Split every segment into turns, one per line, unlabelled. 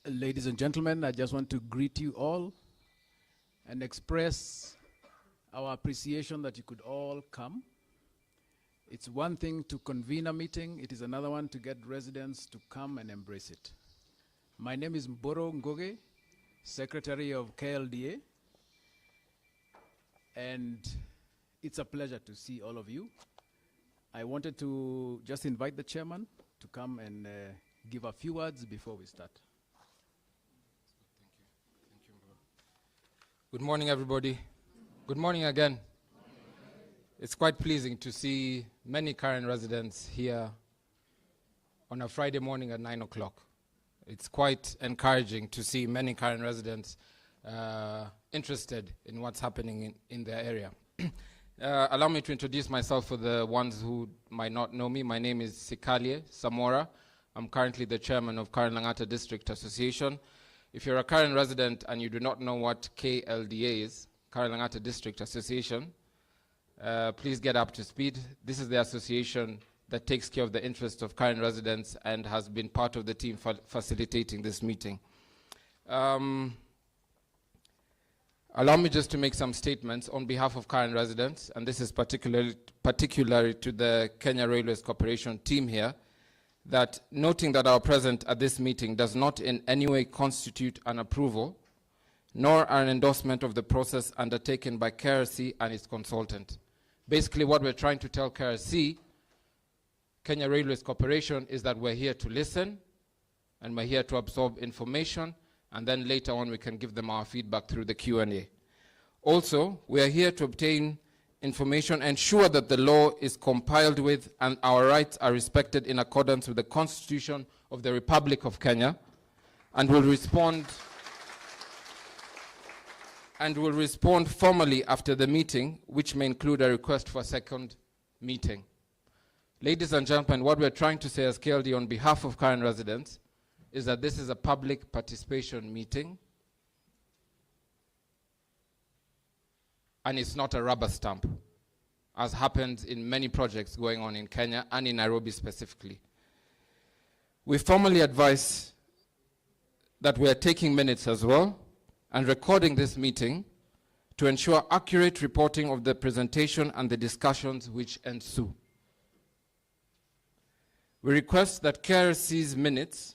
Ladies and gentlemen, I just want to greet you all and express our appreciation that you could all come. It's one thing to convene a meeting, it is another one to get residents to come and embrace it. My name is Mboro Ngoge, Secretary of KLDA, and it's a pleasure to see all of you. I wanted to just invite the chairman to come and give a few words before we start.
Thank you, Good morning, everybody. Good morning again. It's quite pleasing to see many current residents here on a Friday morning at 9 o'clock. It's quite encouraging to see many current residents interested in what's happening in their area. Allow me to introduce myself for the ones who might not know me. My name is Sikalie Samora. I'm currently the chairman of Karen Langata District Association. If you're a current resident and you do not know what KLDA is, Karen Langata District Association, please get up to speed. This is the association that takes care of the interests of current residents and has been part of the team facilitating this meeting. Allow me just to make some statements on behalf of current residents, and this is particularly to the Kenya Railways Corporation team here, that noting that our presence at this meeting does not in any way constitute an approval, nor an endorsement of the process undertaken by KRC and its consultant. Basically, what we're trying to tell KRC, Kenya Railways Corporation, is that we're here to listen, and we're here to absorb information, and then later on we can give them our feedback through the Q&A. Also, we are here to obtain information, ensure that the law is compiled with and our rights are respected in accordance with the Constitution of the Republic of Kenya, and will respond formally after the meeting, which may include a request for a second meeting. Ladies and gentlemen, what we're trying to say as KLD on behalf of current residents is that this is a public participation meeting, and it's not a rubber stamp, as happens in many projects going on in Kenya and in Nairobi specifically. We formally advise that we are taking minutes as well and recording this meeting to ensure accurate reporting of the presentation and the discussions which ensue. We request that KRC's minutes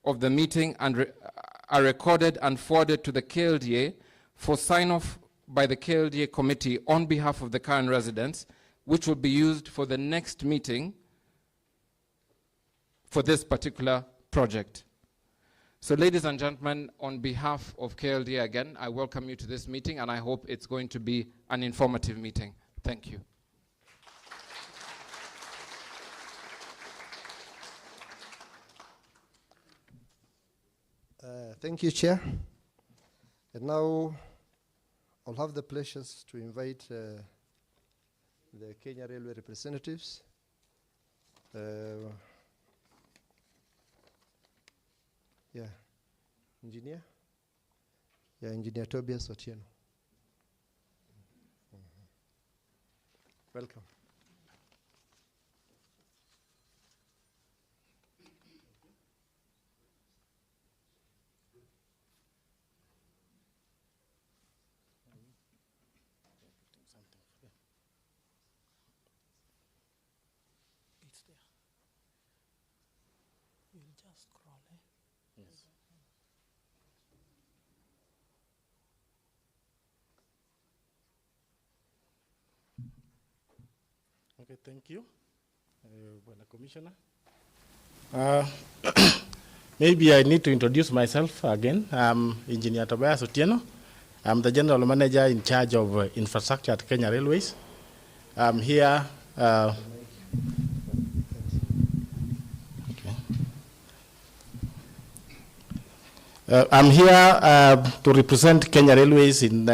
of the meeting are recorded and forwarded to the KLDA for sign-off by the KLDA committee on behalf of the current residents, which will be used for the next meeting for this particular project. So ladies and gentlemen, on behalf of KLDA again, I welcome you to this meeting, and I hope it's going to be an informative meeting. Thank you.
Thank you, Chair. And now I'll have the pleasures to invite the Kenya Railway representatives. Engineer? Engineer Tobias Otieno. Welcome.
Okay, thank you, Commissioner. Maybe I need to introduce myself again. I'm Engineer Tobias Otieno. I'm the General Manager in charge of infrastructure at Kenya Railways. I'm here. I'm here to represent Kenya Railways in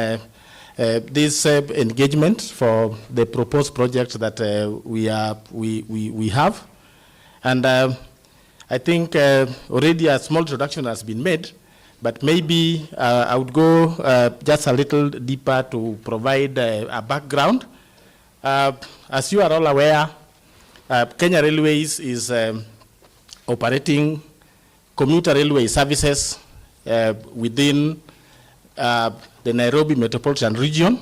this engagement for the proposed project that we have, and I think already a small introduction has been made, but maybe I would go just a little deeper to provide a background. As you are all aware, Kenya Railways is operating commuter railway services within the Nairobi metropolitan region.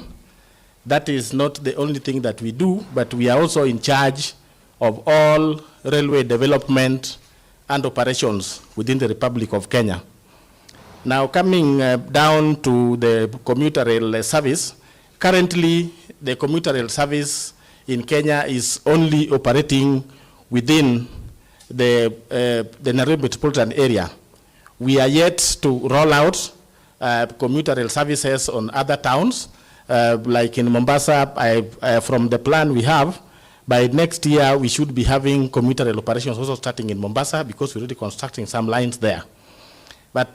That is not the only thing that we do, but we are also in charge of all railway development and operations within the Republic of Kenya. Now coming down to the commuter rail service, currently the commuter rail service in Kenya is only operating within the Nairobi metropolitan area. We are yet to roll out commuter rail services on other towns, like in Mombasa. From the plan we have, by next year we should be having commuter rail operations also starting in Mombasa, because we're already constructing some lines there. But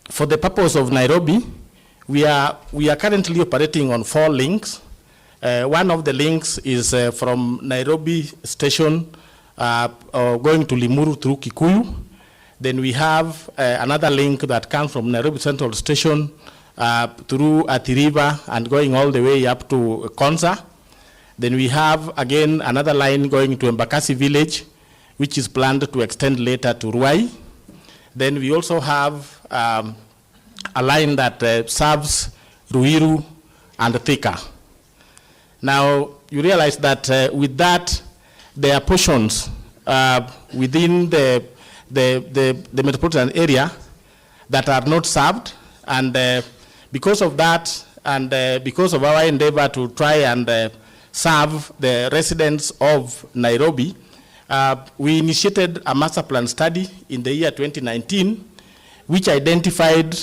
for the purpose of Nairobi, we are currently operating on 4 links. One of the links is from Nairobi station going to Limuru through Kikuyu. Then we have another link that comes from Nairobi Central Station through Athi River and going all the way up to Konza. Then we have again another line going to Embakasi village, which is planned to extend later to Ruai. Then we also have a line that serves Ruiru and Thika. Now you realize that with that, there are portions within the metropolitan area that are not served, and because of that, and because of our endeavor to try and serve the residents of Nairobi, we initiated a master plan study in the year 2019, which identified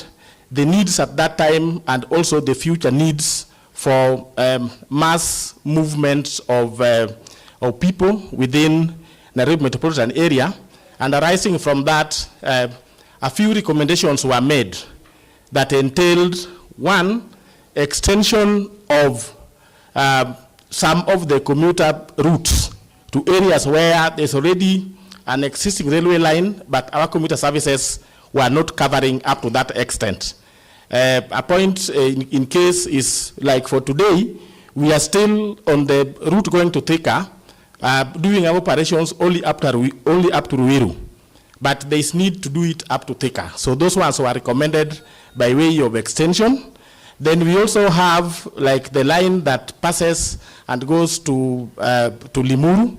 the needs at that time and also the future needs for mass movements of people within Nairobi metropolitan area. And arising from that, a few recommendations were made that entailed, 1, extension of some of the commuter routes to areas where there's already an existing railway line, but our commuter services were not covering up to that extent. A point in case is, like for today, we are still on the route going to Thika, doing our operations only up to Ruiru, but there is need to do it up to Thika. So those ones were recommended by way of extension. Then we also have like the line that passes and goes to Limuru.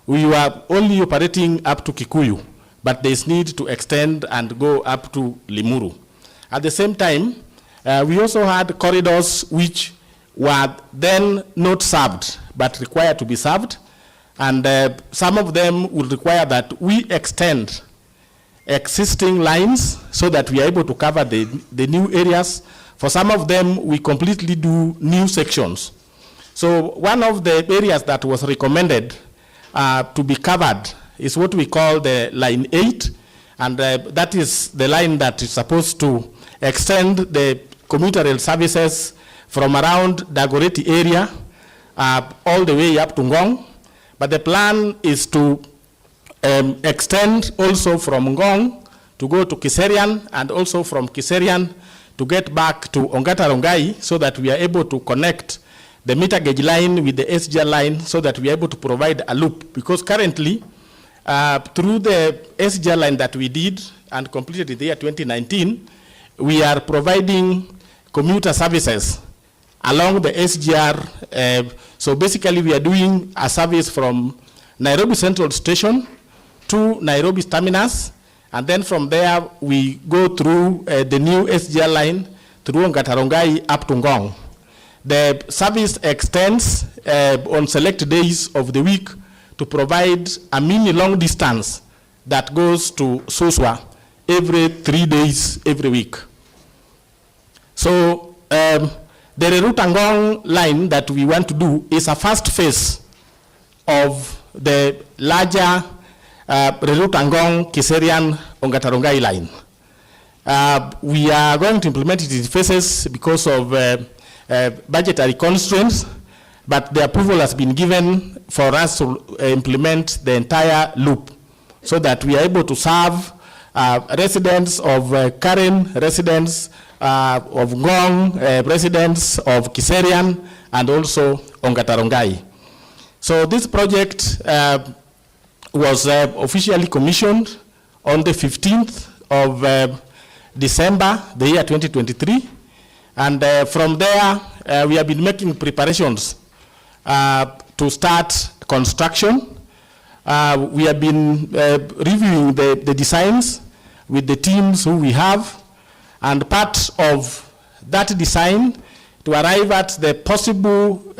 We were only operating up to Kikuyu, but there is need to extend and go up to Limuru. At the same time, we also had corridors which were then not served, but required to be served. And some of them will require that we extend existing lines so that we are able to cover the new areas. For some of them, we completely do new sections. So one of the areas that was recommended to be covered is what we call the line 8. And that is the line that is supposed to extend the commuter rail services from around Dagoretti area all the way up to Ngong. But the plan is to extend also from Ngong to go to Kiserian, and also from Kiserian to get back to Ongata Rongai, so that we are able to connect the meter gauge line with the SGR line, so that we are able to provide a loop. Because currently, through the SGR line that we did and completed in the year 2019, we are providing commuter services along the SGR. So basically we are doing a service from Nairobi Central Station to Nairobi Terminus, and then from there we go through the new SGR line through Ongata Rongai up to Ngong. The service extends on select days of the week to provide a mini long distance that goes to Suswa every 3 days every week. So the Riruta Ngong line that we want to do is a first phase of the larger Riruta Ngong Kiserian Ongata Rongai line. We are going to implement it in phases because of budgetary constraints, but the approval has been given for us to implement the entire loop, so that we are able to serve residents of Karen, residents of Ngong, residents of Kiserian, and also Ongata Rongai. So this project was officially commissioned on the 15th of December, the year 2023. And from there, we have been making preparations to start construction. We have been reviewing the designs with the teams who we have, and part of that design to arrive at the possible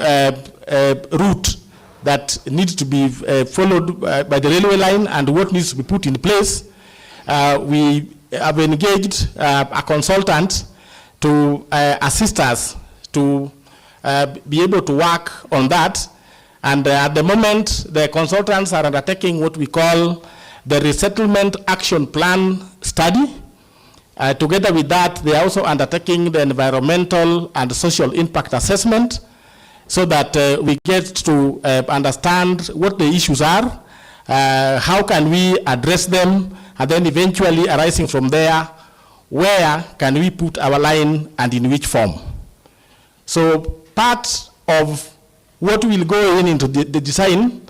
route that needs to be followed by the railway line and what needs to be put in place. We have engaged a consultant to assist us to be able to work on that. And at the moment, the consultants are undertaking what we call the Resettlement Action Plan study. Together with that, they are also undertaking the environmental and social impact assessment so that we get to understand what the issues are, how can we address them, and then eventually arising from there, where can we put our line and in which form. So part of what will go into the design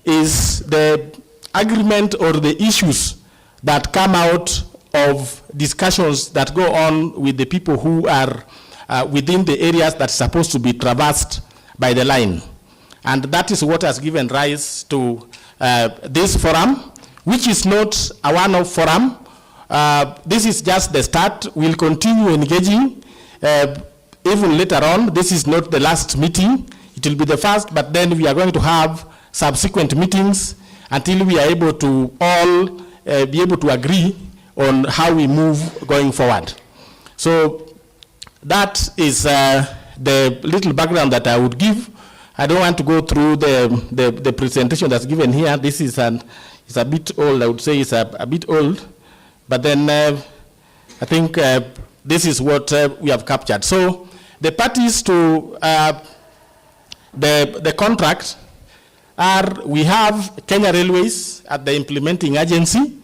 is the agreement or the issues that come out of discussions that go on with the people who are within the areas that's supposed to be traversed by the line. And that is what has given rise to this forum, which is not a one-off forum. This is just the start. We'll continue engaging even later on. This is not the last meeting. It will be the first, but then we are going to have subsequent meetings until we are able to all be able to agree on how we move going forward. So that is the little background that I would give. I don't want to go through the presentation that's given here. This is it's a bit old. I would say it's a bit old, but then I think this is what we have captured. So the parties to the contract are, we have Kenya Railways at the implementing agency.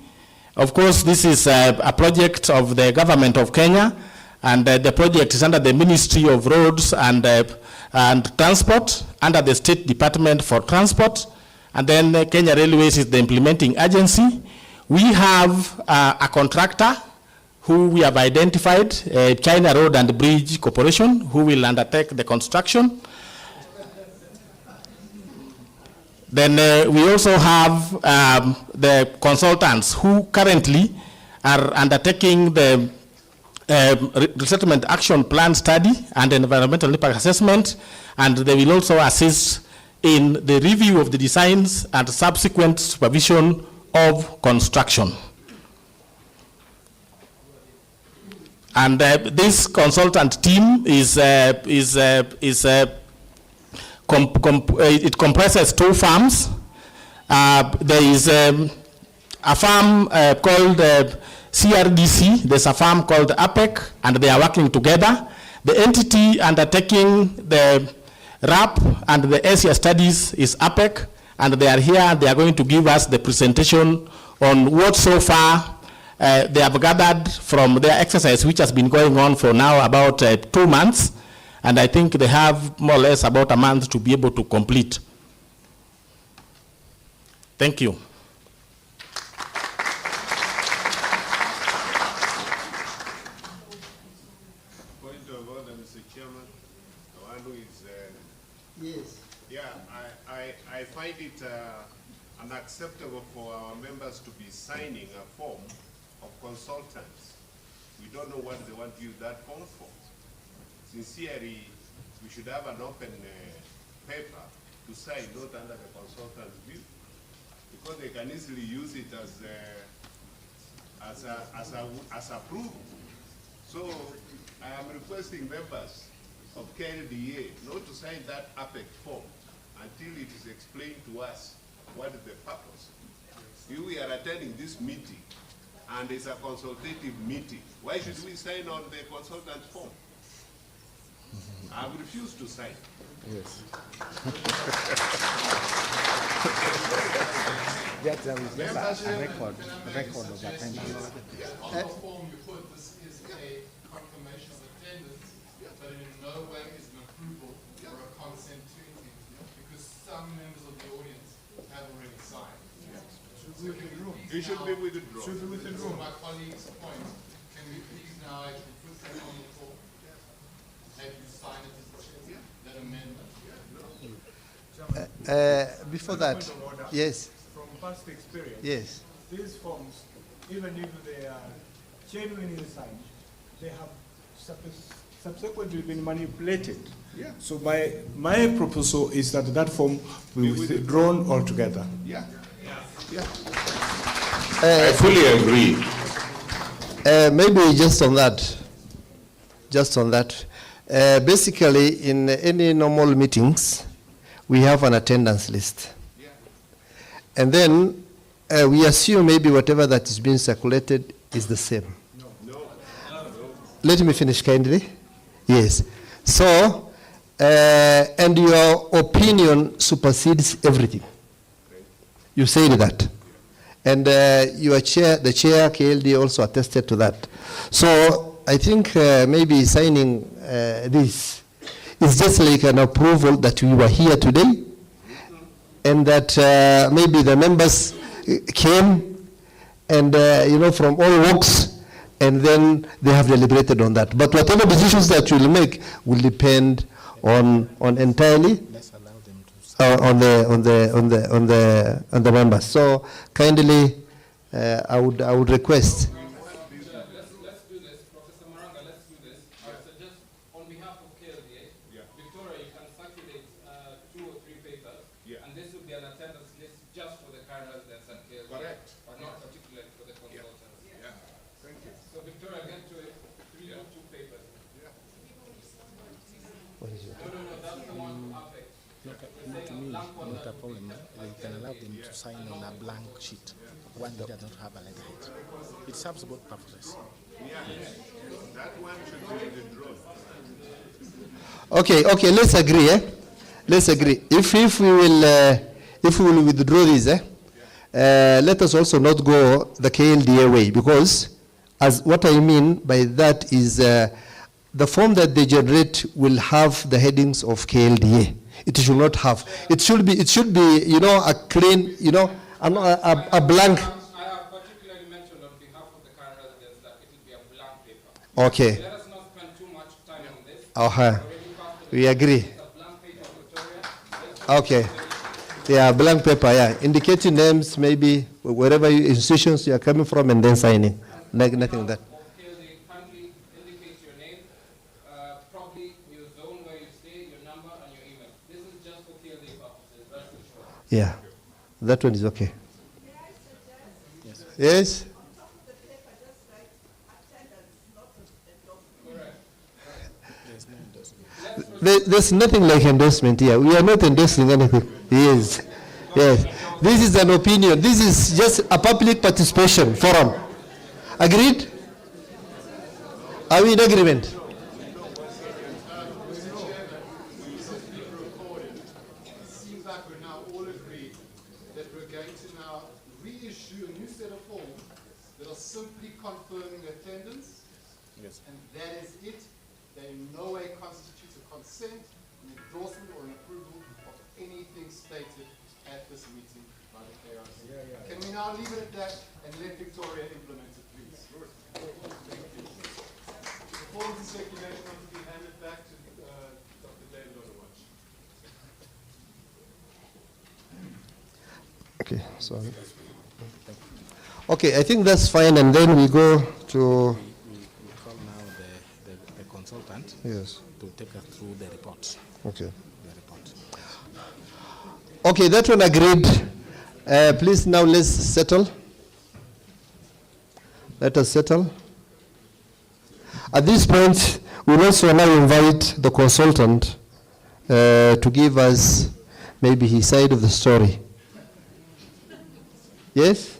Of course, this is a project of the government of Kenya, and the project is under the Ministry of Roads and Transport, under the State Department for Transport, and then Kenya Railways is the implementing agency. We have a contractor who we have identified, China Road and Bridge Corporation, who will undertake the construction. Then we also have the consultants who currently are undertaking the Resettlement Action Plan study and environmental impact assessment, and they will also assist in the review of the designs and subsequent supervision of construction. And this consultant team it comprises two farms. There is a farm called CRDC. There's a farm called APEC, and they are working together. The entity undertaking the RAP and the Asia studies is APEC, and they are here. They are going to give us the presentation on what so far they have gathered from their exercise, which has been going on for now about 2 months. And I think they have more or less about a month to be able to complete. Thank you.
Point of order, Mr. Chairman. The one who is...
Yes.
Yeah, I find it unacceptable for our members to be signing a form of consultants. We don't know what they want to use that form for. Sincerely, we should have an open paper to sign, not under the consultant's view, because they can easily use it as approval. So I am requesting members of KLDA not to sign that APEC form until it is explained to us what is the purpose. We are attending this meeting, and it's a consultative meeting. Why should we sign on the consultant's form? I will refuse to sign.
Yes.
That there is just a record of attendance.
On the form you put, this is a confirmation of attendance, but in no way is an approval or a consent to anything, because some members of the audience have already signed.
It should be withdrawn.
To my colleague's point, can we please
Before that, yes,
From past experience,
yes.
these forms, even if they are genuinely signed, they have subsequently been manipulated.
Yeah.
So my proposal is that that form be withdrawn altogether.
Yeah. I fully agree.
Maybe just on that. Basically, in any normal meetings, we have an attendance list.
Yeah.
And then we assume maybe whatever that is being circulated is the same.
No.
Let me finish kindly. Yes. So, and your opinion supersedes everything. You said that. And your chair, the chair, KLD, also attested to that. So I think maybe signing this is just like an approval that we were here today, and that maybe the members came and, from all walks, and then they have deliberated on that. But whatever decisions that you'll make will depend on entirely on the members. So kindly, I would request.
Let's do this, Professor Maranga. Let's do this. I suggest, on behalf of KLDA, Victoria, you can circulate 2 or 3 papers, and this will be an attendance list just for the current residents and KLDA.
Correct.
But not particularly for the consultants.
Yeah. Thank you.
So Victoria, get to it. 3 or 2 papers. No, that's the one to affect.
To me, not a problem. You can allow them to sign on a blank sheet, one that does not have a letterhead. It serves both purposes.
Yeah. That one should be withdrawn.
Okay, let's agree. Let's agree. If we will withdraw this, let us also not go the KLDA way, because as what I mean by that is the form that they generate will have the headings of KLDA. It should not have. It should be, a clean, a blank.
I have particularly mentioned on behalf of the current residents that it will be a blank paper.
Okay.
Let us not spend too much time on this.
We agree.
It's a blank paper, Victoria.
Okay. Yeah, blank paper, yeah. Indicating names, maybe wherever institutions you are coming from, and then signing. Nothing like that.
KLDA, kindly indicate your name, probably your zone where you stay, your number, and your email. This is just for KLDA purposes, rest assured.
Yeah, that one is okay. Yes? There's nothing like endorsement here. We are not endorsing anything. Yes. This is an opinion. This is just a public participation forum. Agreed? Are we in agreement?
Seems like we're now all agreed that we're going to now reissue a new set of forms that are simply confirming attendance. Yes. And that is it. They in no way constitute a consent, an endorsement, or an approval of anything stated at this meeting by the KRC. Can we now leave it at that and let Victoria implement it, please? Thank you. The forms in circulation are to be handed back to Dr. David Odewatch.
Okay, sorry. Okay, I think that's fine, and then we go to...
We call now the consultant
Yes.
to take us through the report.
Okay.
The report.
Okay, that one agreed. Please now let's settle. Let us settle. At this point, we'll also now invite the consultant to give us maybe his side of the story. Yes?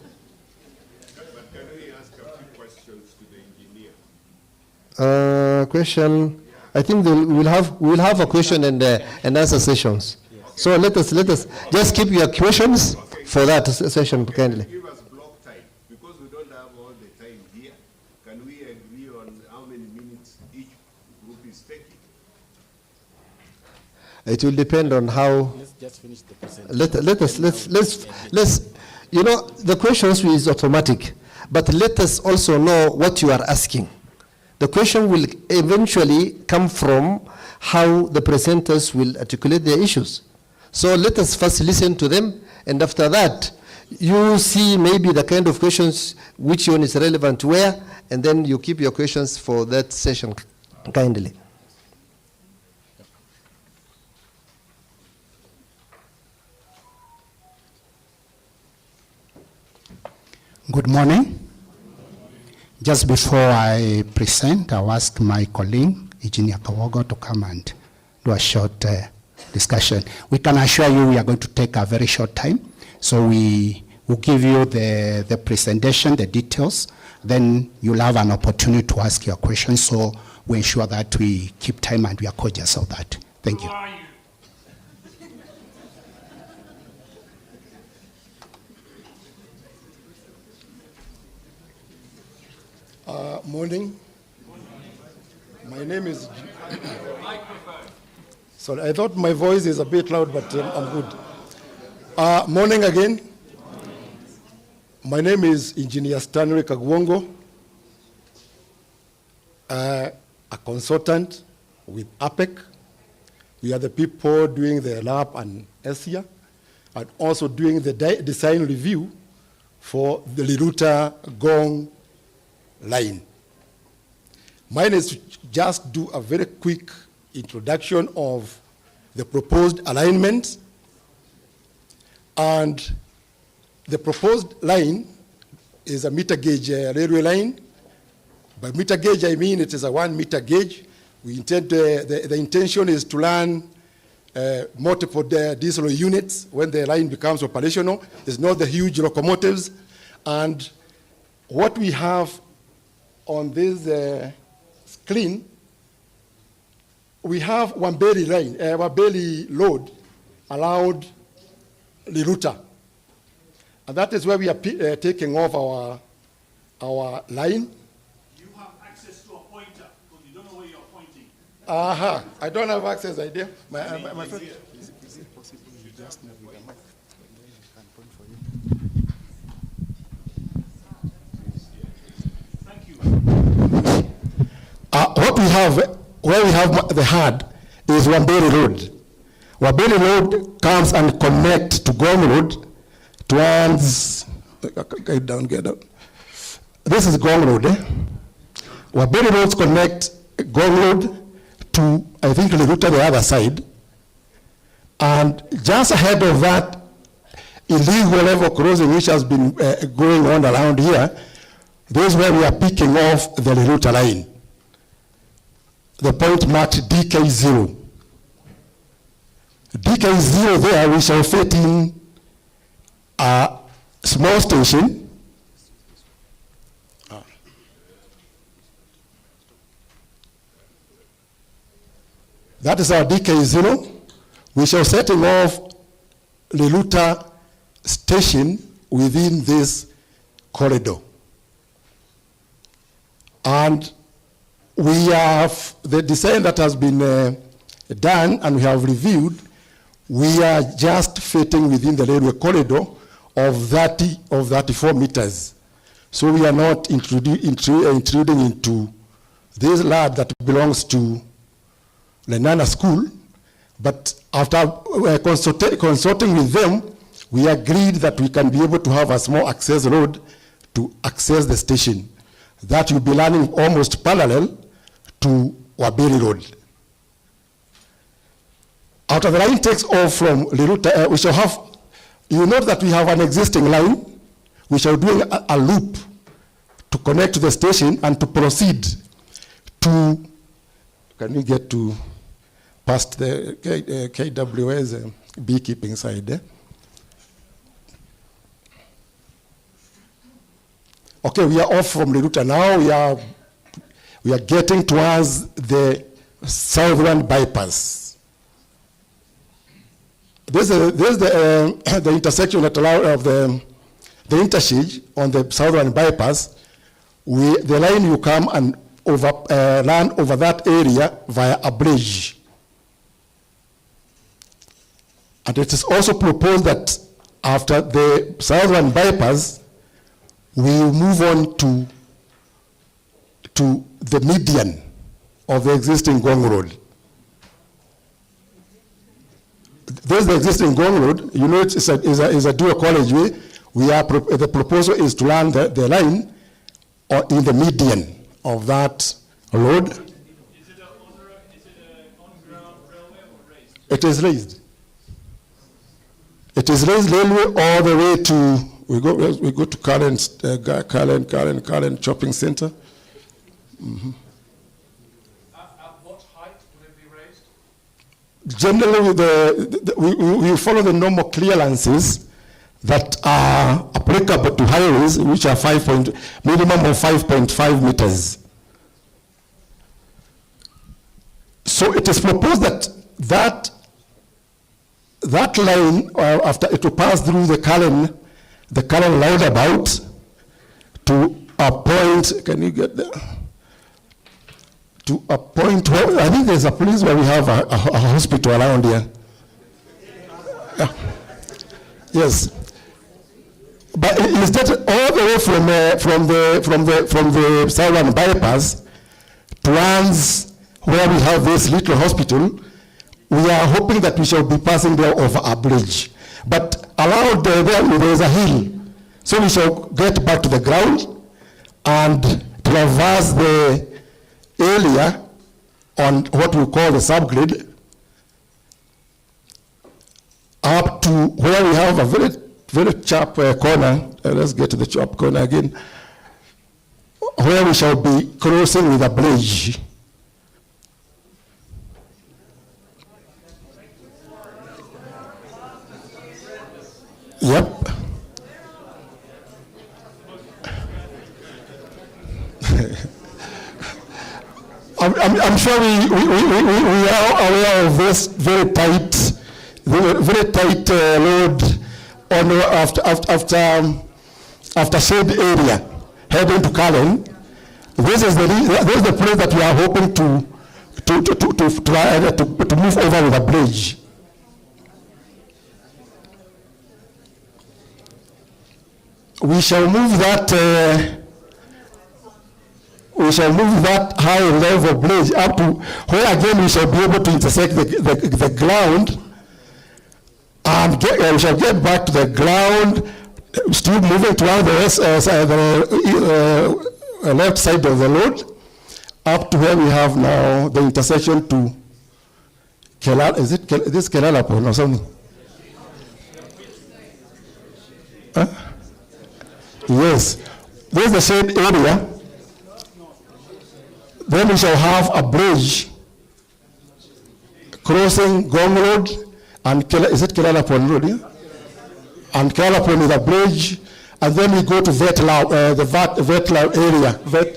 But can we ask a few questions to the engineer?
Question. I think we'll have a question and answer sessions. So let us just keep your questions for that session, kindly.
Give us block time, because we don't have all the time here. Can we agree on how many minutes each group is taking?
It will depend on how.
Let's just finish the presentation.
Let's the questions is automatic, but let us also know what you are asking. The question will eventually come from how the presenters will articulate their issues. So let us first listen to them, and after that, you see maybe the kind of questions, which one is relevant where, and then you keep your questions for that session kindly.
Good morning. Just before I present, I'll ask my colleague, Engineer Kawogo, to come and do a short discussion. We can assure you we are going to take a very short time. So we will give you the presentation, the details, then you'll have an opportunity to ask your questions. So we ensure that we keep time and we are conscious of that. Thank you.
Morning. My name is... Sorry, I thought my voice is a bit loud, but I'm good. Morning again. My name is Engineer Stanley Kagwongo, a consultant with APEC. We are the people doing the lab and SIA, and also doing the design review for the Riruta Ngong line. Mine is to just do a very quick introduction of the proposed alignment. And the proposed line is a meter gauge railway line. By meter gauge, I mean it is a 1 meter gauge. We intend, the intention is to run multiple diesel units when the line becomes operational. There's not the huge locomotives. And what we have on this screen, we have Wambeli line, Wambeli load allowed Riruta. And that is where we are taking off our line.
You have access to a pointer, because you don't know where you're pointing.
Aha, I don't have access, idea. My friend.
Is it possible you just move with the mic? Then I can point for you.
Thank you.
What we have, where we have the hard, is Wambeli Road. Wambeli Road comes and connects to Ngong Road towards, get down. This is Ngong Road. Wambeli Roads connect Ngong Road to, I think, Riruta the other side. And just ahead of that illegal level crossing which has been going on around here, this is where we are picking off the Riruta line. The point marked DK0. DK0 there, we shall fit in a small station. That is our DK0. We shall setting off Riruta station within this corridor. And we have the design that has been done and we have reviewed. We are just fitting within the railway corridor of 34 meters. So we are not intruding into this lab that belongs to Lenana School. But after consulting with them, we agreed that we can be able to have a small access road to access the station. That will be running almost parallel to Wambeli Road. After the line takes off from Riruta, we shall have, you note that we have an existing line. We shall do a loop to connect to the station and to proceed to, can we get to past the KWS beekeeping side there? Okay, we are off from Riruta now. We are getting towards the southern bypass. This is the intersection that of the interchange on the southern bypass. The line you come and run over that area via a bridge. And it is also proposed that after the southern bypass, we move on to the median of the existing Ngong Road. There's the existing Ngong Road. You know, it's a dual carriageway. The proposal is to land the line in the median of that road.
Is it an on-ground railway or raised?
It is raised. It is raised railway all the way to, we go to Karen Shopping Center. Mm-hmm.
At what height would it be raised?
Generally, we follow the normal clearances that are applicable to highways, which are minimum of 5.5 meters. So it is proposed that line, after it will pass through the Karen roundabout to a point, can you get there? To a point where, I think there's a place where we have a hospital around here. Yes. But instead, all the way from the southern bypass towards where we have this little hospital, we are hoping that we shall be passing there over a bridge. But around there is a hill. So we shall get back to the ground and traverse the area on what we call the subgrid up to where we have a very sharp corner. Let's get to the sharp corner again, where we shall be crossing with a bridge. Yep. I'm sure we are aware of this very tight road on after shade area heading to Karen. This is the place that we are hoping to move over with a bridge. We shall move that. We shall move that high level bridge up to where again we shall be able to intersect the ground, and we shall get back to the ground, still moving toward the left side of the road, up to where we have now the intersection to Kelala. Is it this Kelalapon or something? Huh? Yes, there's the shade area. Then we shall have a bridge crossing Ngong Road and is it Kelalapon Road? Yeah? And Kelalapon is a bridge, and then we go to the vet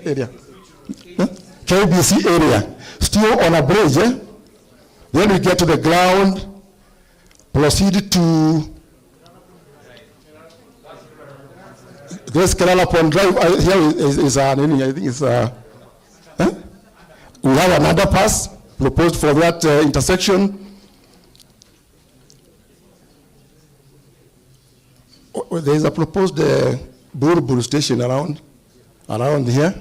area, KBC area, still on a bridge. Eh? Then we get to the ground, proceed to this Kelalapon Drive. Here is I think it's we have another pass proposed for that intersection. There is a proposed Buruburu station around here.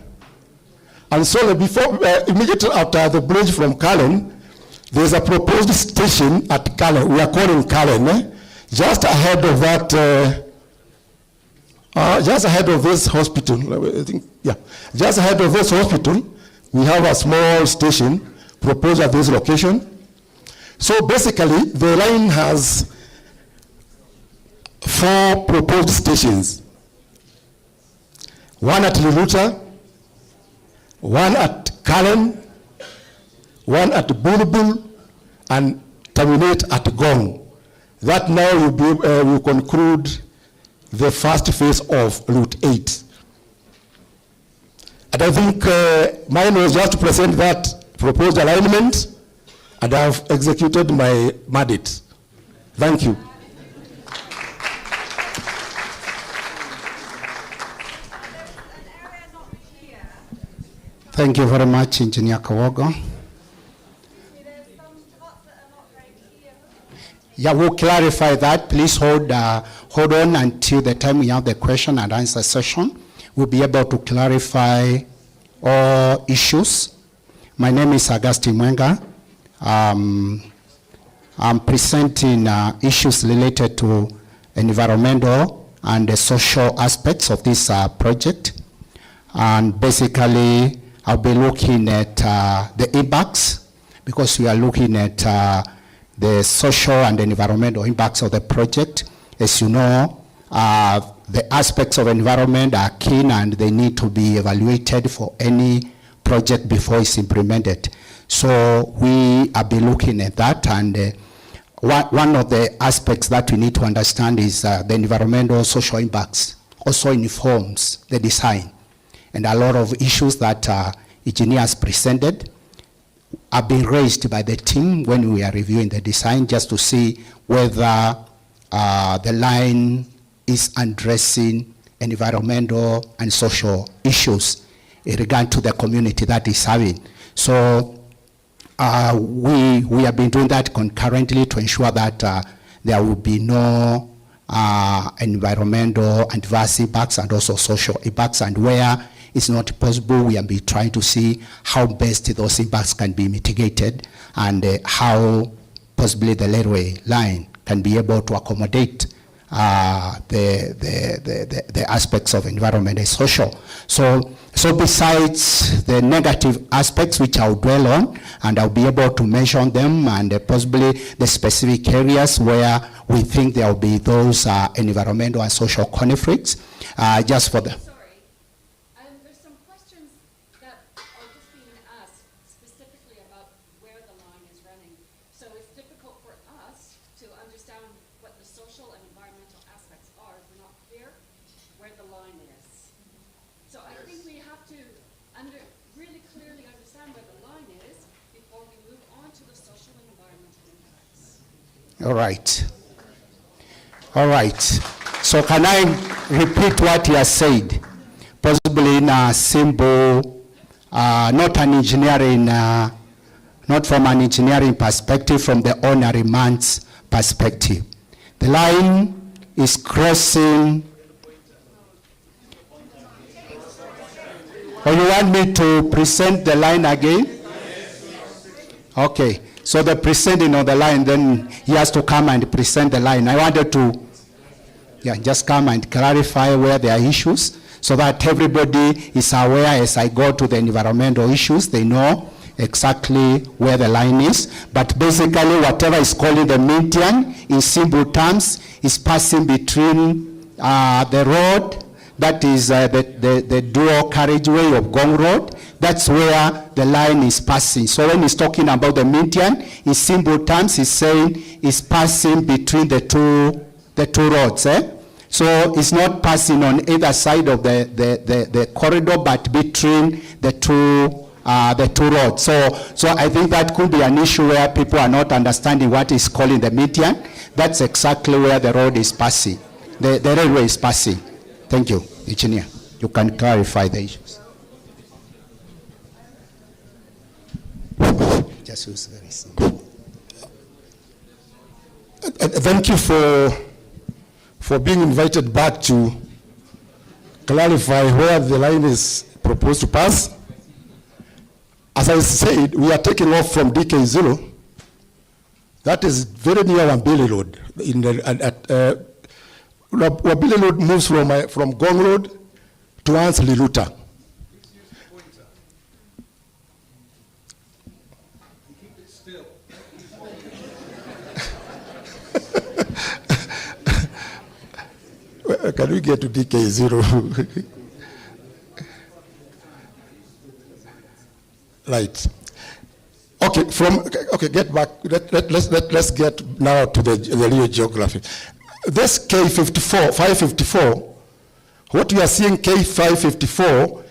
And so before, immediately after the bridge from Karen, there is a proposed station at Karen. We are calling Karen, just ahead of that. Just ahead of this hospital, I think, yeah. Just ahead of this hospital, we have a small station proposed at this location. So basically, the line has 4 proposed stations. One at Riruta, one at Karen, one at Bulbul, and terminate at Ngong. That now will conclude the first phase of Route 8. And I think mine was just to present that proposed alignment, and I have executed my mandate. Thank you.
Thank you very much, Engineer Kawogo. Yeah, we'll clarify that. Please hold on until the time we have the question and answer session. We'll be able to clarify all issues. My name is Augustine Mwenga. I'm presenting issues related to environmental and the social aspects of this project. And basically, I'll be looking at the impacts, because we are looking at the social and environmental impacts of the project. As you know, the aspects of environment are keen and they need to be evaluated for any project before it's implemented. So we will be looking at that, and one of the aspects that we need to understand is the environmental social impacts also informs the design. And a lot of issues that engineers presented have been raised by the team when we are reviewing the design, just to see whether the line is addressing environmental and social issues in regard to the community that is having. So we have been doing that concurrently to ensure that there will be no environmental adverse impacts and also social impacts, and where it's not possible, we have been trying to see how best those impacts can be mitigated, and how possibly the railway line can be able to accommodate the aspects of environment and social. So besides the negative aspects, which I'll dwell on, and I'll be able to mention them, and possibly the specific areas where we think there will be those environmental and social conflicts, just for the...
There's some questions that are just being asked specifically about where the line is running. So it's difficult for us to understand what the social and environmental aspects are if we're not clear where the line is. So I think we have to really clearly understand where the line is before we move on to the social and environmental impacts.
All right. All right. So can I repeat what he has said? Possibly in a simple, not an engineering, not from an engineering perspective, from the ordinary man's perspective. The line is crossing. Or you want me to present the line again? Okay. So the presenting of the line, then he has to come and present the line. I wanted to just come and clarify where there are issues, so that everybody is aware as I go to the environmental issues, they know exactly where the line is. But basically, whatever is called the median, in simple terms, is passing between the road, that is the dual carriageway of Ngong Road. That's where the line is passing. So when he's talking about the median, in simple terms, he's saying it's passing between the two roads. So it's not passing on either side of the corridor, but between the two roads. So I think that could be an issue where people are not understanding what is calling the median. That's exactly where the road is passing. The railway is passing. Thank you, engineer. You can clarify the issues. Just use very simple.
Thank you for being invited back to clarify where the line is proposed to pass. As I said, we are taking off from DK0. That is very near Wambili Road. Wambili Road moves from Ngong Road towards Riruta. Can we get to DK0? Right. Okay, get back. Let's get now to the real geography. This K54, 554, what we are seeing K554,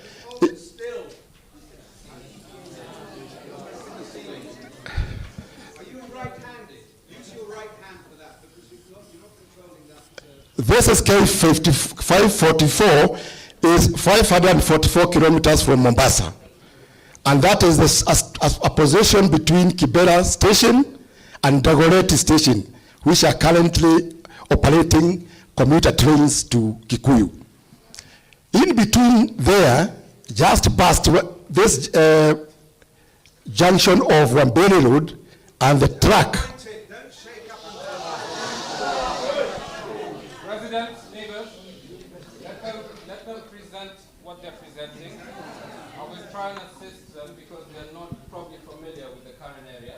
this is K544 is 544 kilometers from Mombasa. And that is a position between Kibera Station and Dagoretti Station, which are currently operating commuter trains to Kikuyu. In between there, just past this junction of Wambele Road and the track.
Don't
assist them because they're not probably familiar with the current area.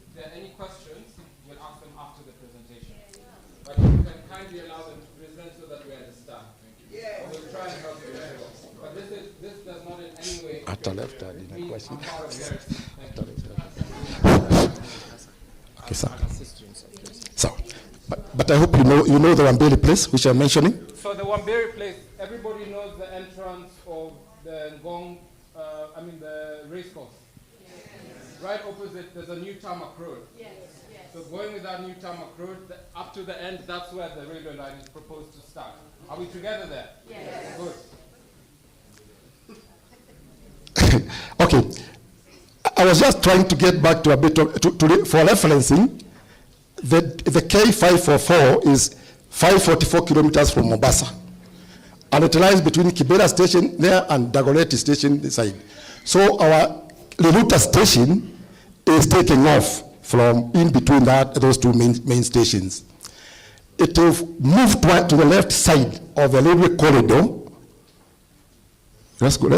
If there are any questions, we'll ask them after the presentation. But you can kindly allow them to present so that we understand. We'll try and help you. But this does not in any way
At the left, I didn't
mean
question.
I'm part of the area.
Okay, sir. So, but I hope you know the Wambeli place which I'm mentioning.
So the Wamberi place, everybody knows the entrance of the Ngong, the race course. Yes. Right opposite, there's a new tarmac road. Yes. So going with that new tarmac road, up to the end, that's where the railway line is proposed to start. Are we together there? Yes. Good.
Okay. I was just trying to get back to a bit of, for referencing, the K544 is 544 kilometers from Mombasa. And it lies between Kibera station there and Dagoretti station this side. So our Riruta station is taking off from in between those two main stations. It will move to the left side of the railway corridor. Let's go.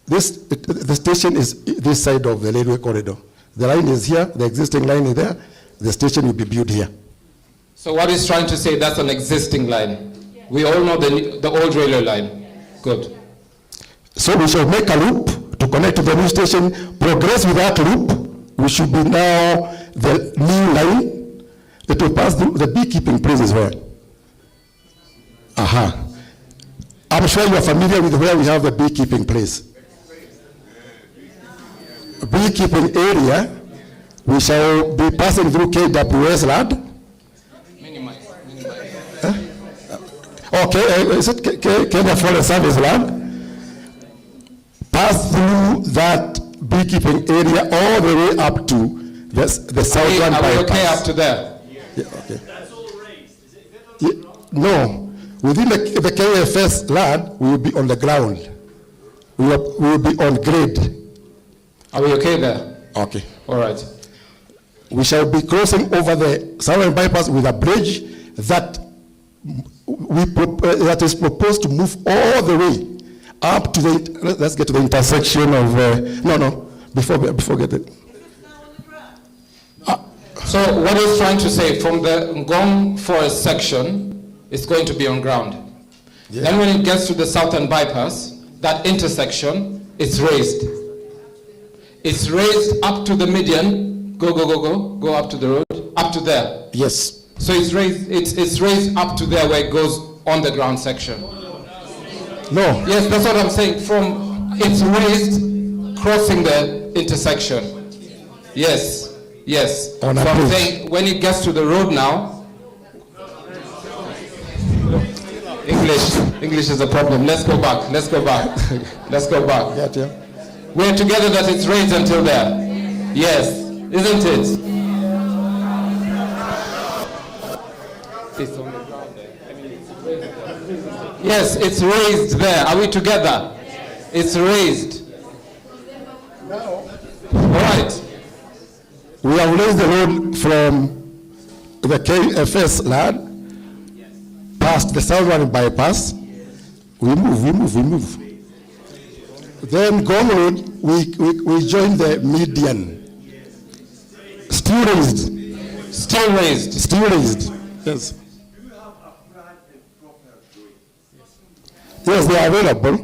The station is this side of the railway corridor. The line is here, the existing line is there, the station will be built here.
So what he's trying to say, that's an existing line. We all know the old railway line. Good.
So we shall make a loop to connect to the new station, progress with that loop, which should be now the new line. It will pass through the beekeeping place as well. I'm sure you are familiar with where we have the beekeeping place. Beekeeping area, we shall be passing through KWS land.
Minimize.
Okay, is it Kenya Forest Service land? Pass through that beekeeping area all the way up to the southern bypass.
Are we okay up to there?
Yeah, okay. That's all raised. Is it on the ground? No. Within the KFS land, we will be on the ground. We will be on grade.
Are we okay there?
Okay.
All right.
We shall be crossing over the southern bypass with a bridge that that is proposed to move all the way up to the. Let's get to the intersection of. Before getting.
So what he's trying to say, from the Ngong forest section, it's going to be on ground. Yeah. Then when it gets to the southern bypass, that intersection is raised. It's raised up to the median. Go up to the road, up to there.
Yes.
So it's raised up to there where it goes on the ground section.
No.
Yes, that's what I'm saying. It's raised, crossing the intersection. Yes. So I'm saying when it gets to the road now, English is a problem. Let's go back.
Gotcha.
We're together that it's raised until there. Yes, isn't it? It's on the ground there. Yes, it's raised there. Are we together? It's raised. All right.
We have raised the road from the KFS land past the southern bypass. We move. Then Ngong Road, we join the median. Still raised. Yes. Yes, they are available.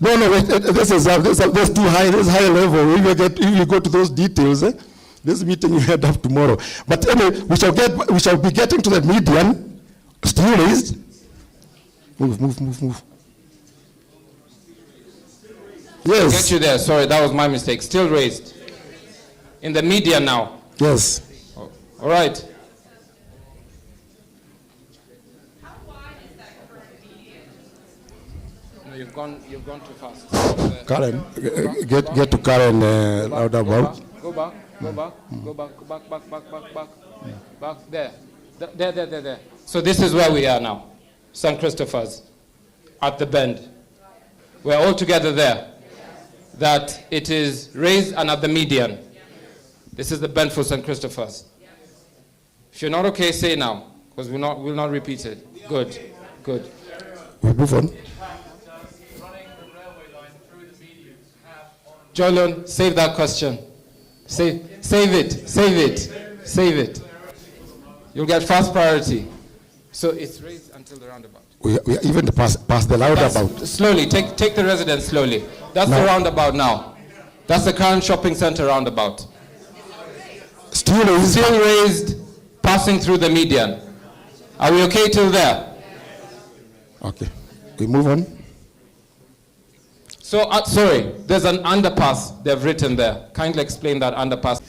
No, this is too high. This is high level. If you go to those details, this meeting you head up tomorrow. But anyway, we shall be getting to the median. Still raised. Move. Yes.
Get you there. Sorry, that was my mistake. Still raised. In the median now.
Yes.
Oh, all right.
How wide is that current median?
No, you've gone too fast.
Karen, get to Karen out about.
Go back. Back there. There. So this is where we are now. St. Christopher's. At the bend. We're all together there. That it is raised and at the median. This is the bend for St. Christopher's. If you're not okay, say now, because we'll not repeat it. Good.
We move on.
Running the railway
Jolyon, save that question. Save it. You'll get first priority. So it's raised until the roundabout.
We even past the roundabout.
Slowly, take the residents slowly. That's the roundabout now. That's the current shopping center roundabout.
Still
raised, passing through the median. Are we okay till there?
Okay, we move on.
So, sorry, there's an underpass they've written there. Kindly explain that underpass.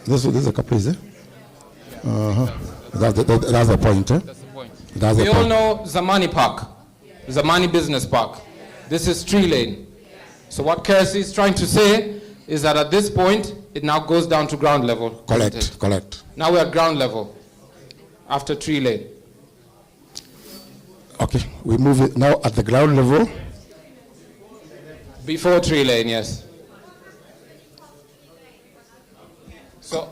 This is a couple, is it? That's the point, eh?
That's the point.
That's the
We all
point.
know Zamani Park, Zamani Business Park. This is Tree Lane. So what KRC is trying to say is that at this point, it now goes down to ground level.
Correct.
Now we're at ground level after Tree Lane.
Okay, we move it now at the ground level.
Before Tree Lane, yes. So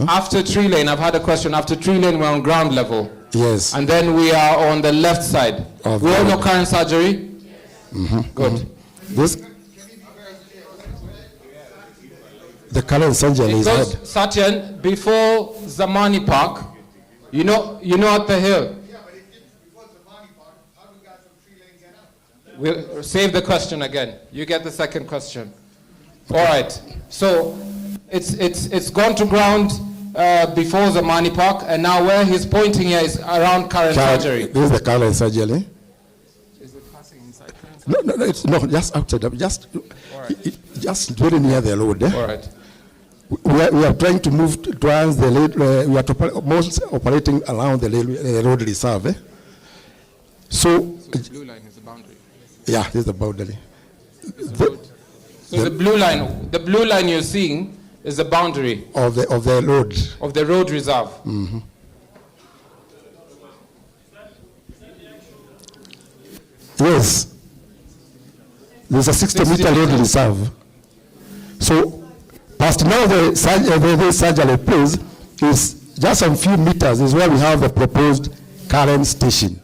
after Tree Lane, I've had a question. After Tree Lane, we're on ground level.
Yes.
And then we are on the left side. We all know current surgery? Good.
This, the current surgery
It
is
goes,
head.
Satyan, before Zamani Park, you know at the hill. We'll save the question again. You get the second question. All right. So it's gone to ground before Zamani Park, and now where he's pointing here is around current surgery.
This is the current surgery.
Is it passing inside current
surgery? No, it's not just outside. Just very near the road. Eh?
All right.
We are trying to move towards the we are most operating around the road reserve. Eh? So
the blue line is the boundary.
Yeah, this is the boundary.
So the blue line you're seeing is the boundary
of the road.
Of the road reserve.
Mm-hmm. Yes. There's a 60-meter road reserve. So past now the surgery place is just a few meters is where we have the proposed current station.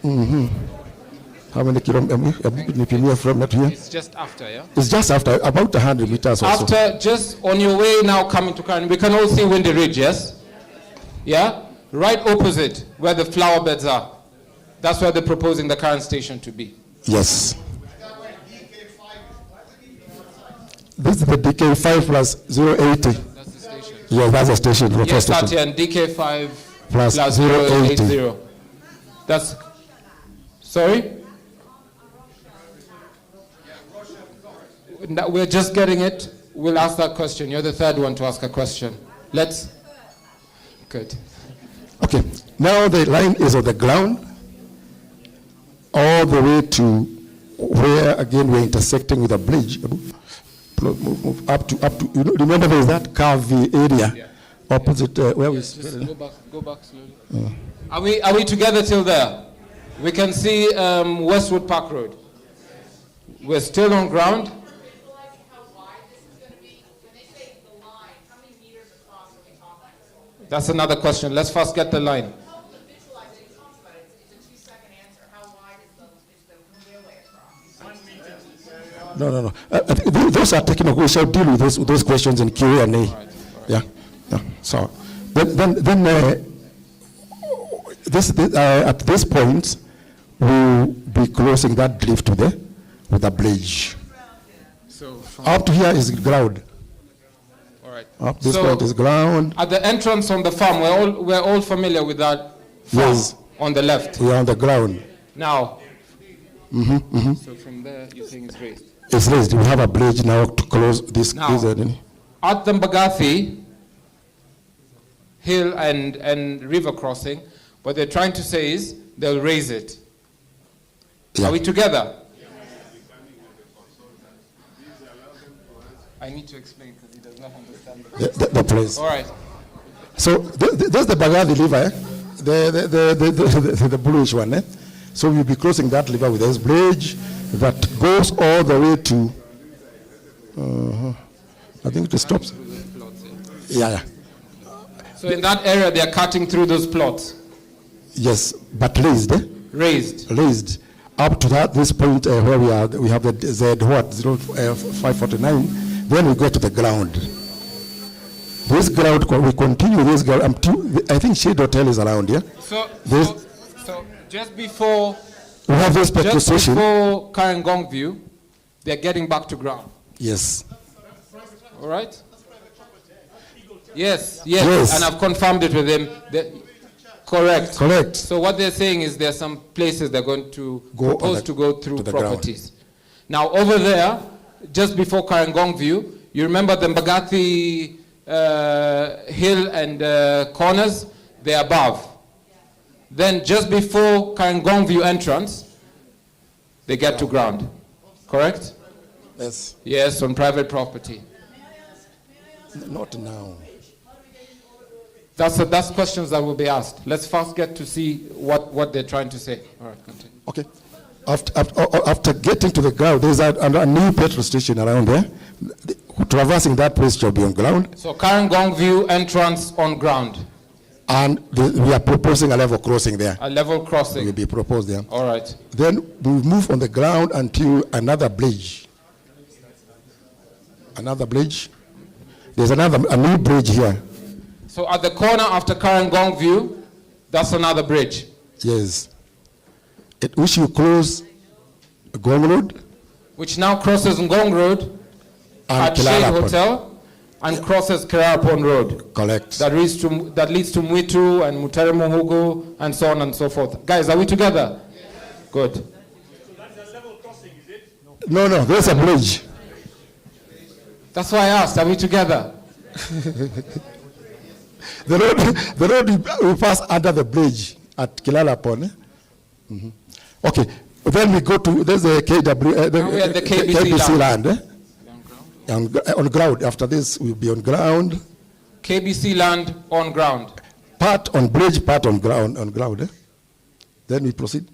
Mm-hmm. How many kilometers from that here?
It's just after, yeah?
It's just after, about 100 meters or so.
After, just on your way now coming to Karen, we can all see Windy Ridge, yes? Yeah? Right opposite where the flower beds are. That's where they're proposing the current station to be.
Yes. This is the DK5 plus 080.
That's the station.
Yeah, that's the station.
Yes, Satya, DK5
plus
080. That's, sorry? We're just getting it. We'll ask that question. You're the third one to ask a question. Let's. Good.
Okay. Now the line is on the ground, all the way to where again we're intersecting with a bridge. Move up to. You know, remember there is that curvy area opposite where we.
Just go back slowly. Are we together till there? We can see Westwood Park Road. We're still on ground. That's another question. Let's first get the line.
No. I think those are technical. We shall deal with those questions in Q&A. Right. Yeah. So then at this point, we'll be closing that drift with a bridge.
So
up to here is ground.
All right.
Up this point is ground.
At the entrance on the farm, we're all familiar with that farm.
Yes.
On the left.
We are on the ground.
Now.
So
from there, you think it's raised?
It's raised. We have a bridge now to close this.
Now, at the Mbagathi hill and river crossing, what they're trying to say is they'll raise it. Yeah. Are we together? I need to explain because he does not understand
the place.
All right.
So there's the Mbagathi river, the bluish one. So we'll be crossing that river with this bridge that goes all the way to. I think it stops. Yeah.
So in that area, they are cutting through those plots.
Yes, but raised.
Raised.
Raised. Up to this point where we have the Z549, then we go to the ground. This ground, we continue this ground. I think Shade Hotel is around here.
So just before
we have this petrol station.
Before Ngong View, they're getting back to ground.
Yes.
All right? Yes, and I've confirmed it with him. Correct.
Correct.
So what they're saying is there are some places they're going to propose to go through properties.
Ground.
Now over there, just before Ngong View, you remember the Mbagathi hill and corners? They're above. Then just before Ngong View entrance, they get to ground. Correct?
Yes.
Yes, on private property.
Not now.
That's questions that will be asked. Let's first get to see what they're trying to say. All right, continue.
Okay. After getting to the ground, there's a new petrol station around there. Traversing that place shall be on ground.
So Ngong View entrance on ground.
And we are proposing a level crossing there.
A level crossing.
Will be proposed there.
All right.
Then we move on the ground until another bridge. Another bridge. There's a new bridge here.
So at the corner after Ngong View, that's another bridge.
Yes. Which you close Ngong Road.
Which now crosses Ngong Road at Shade Hotel and crosses Kirarapon Road.
Correct.
That leads to Mwitu and Mutere Muhugu and so on and so forth. Guys, are we together? Yes. Good.
So that's a level crossing, is it?
No, there's a bridge.
That's why I asked, are we together?
The road we pass under the bridge at Kilalapon. Mm-hmm. Okay, then we go to, there's the KBC land. On ground. After this, we'll be on ground.
KBC land on ground.
Part on bridge, part on ground. Then we proceed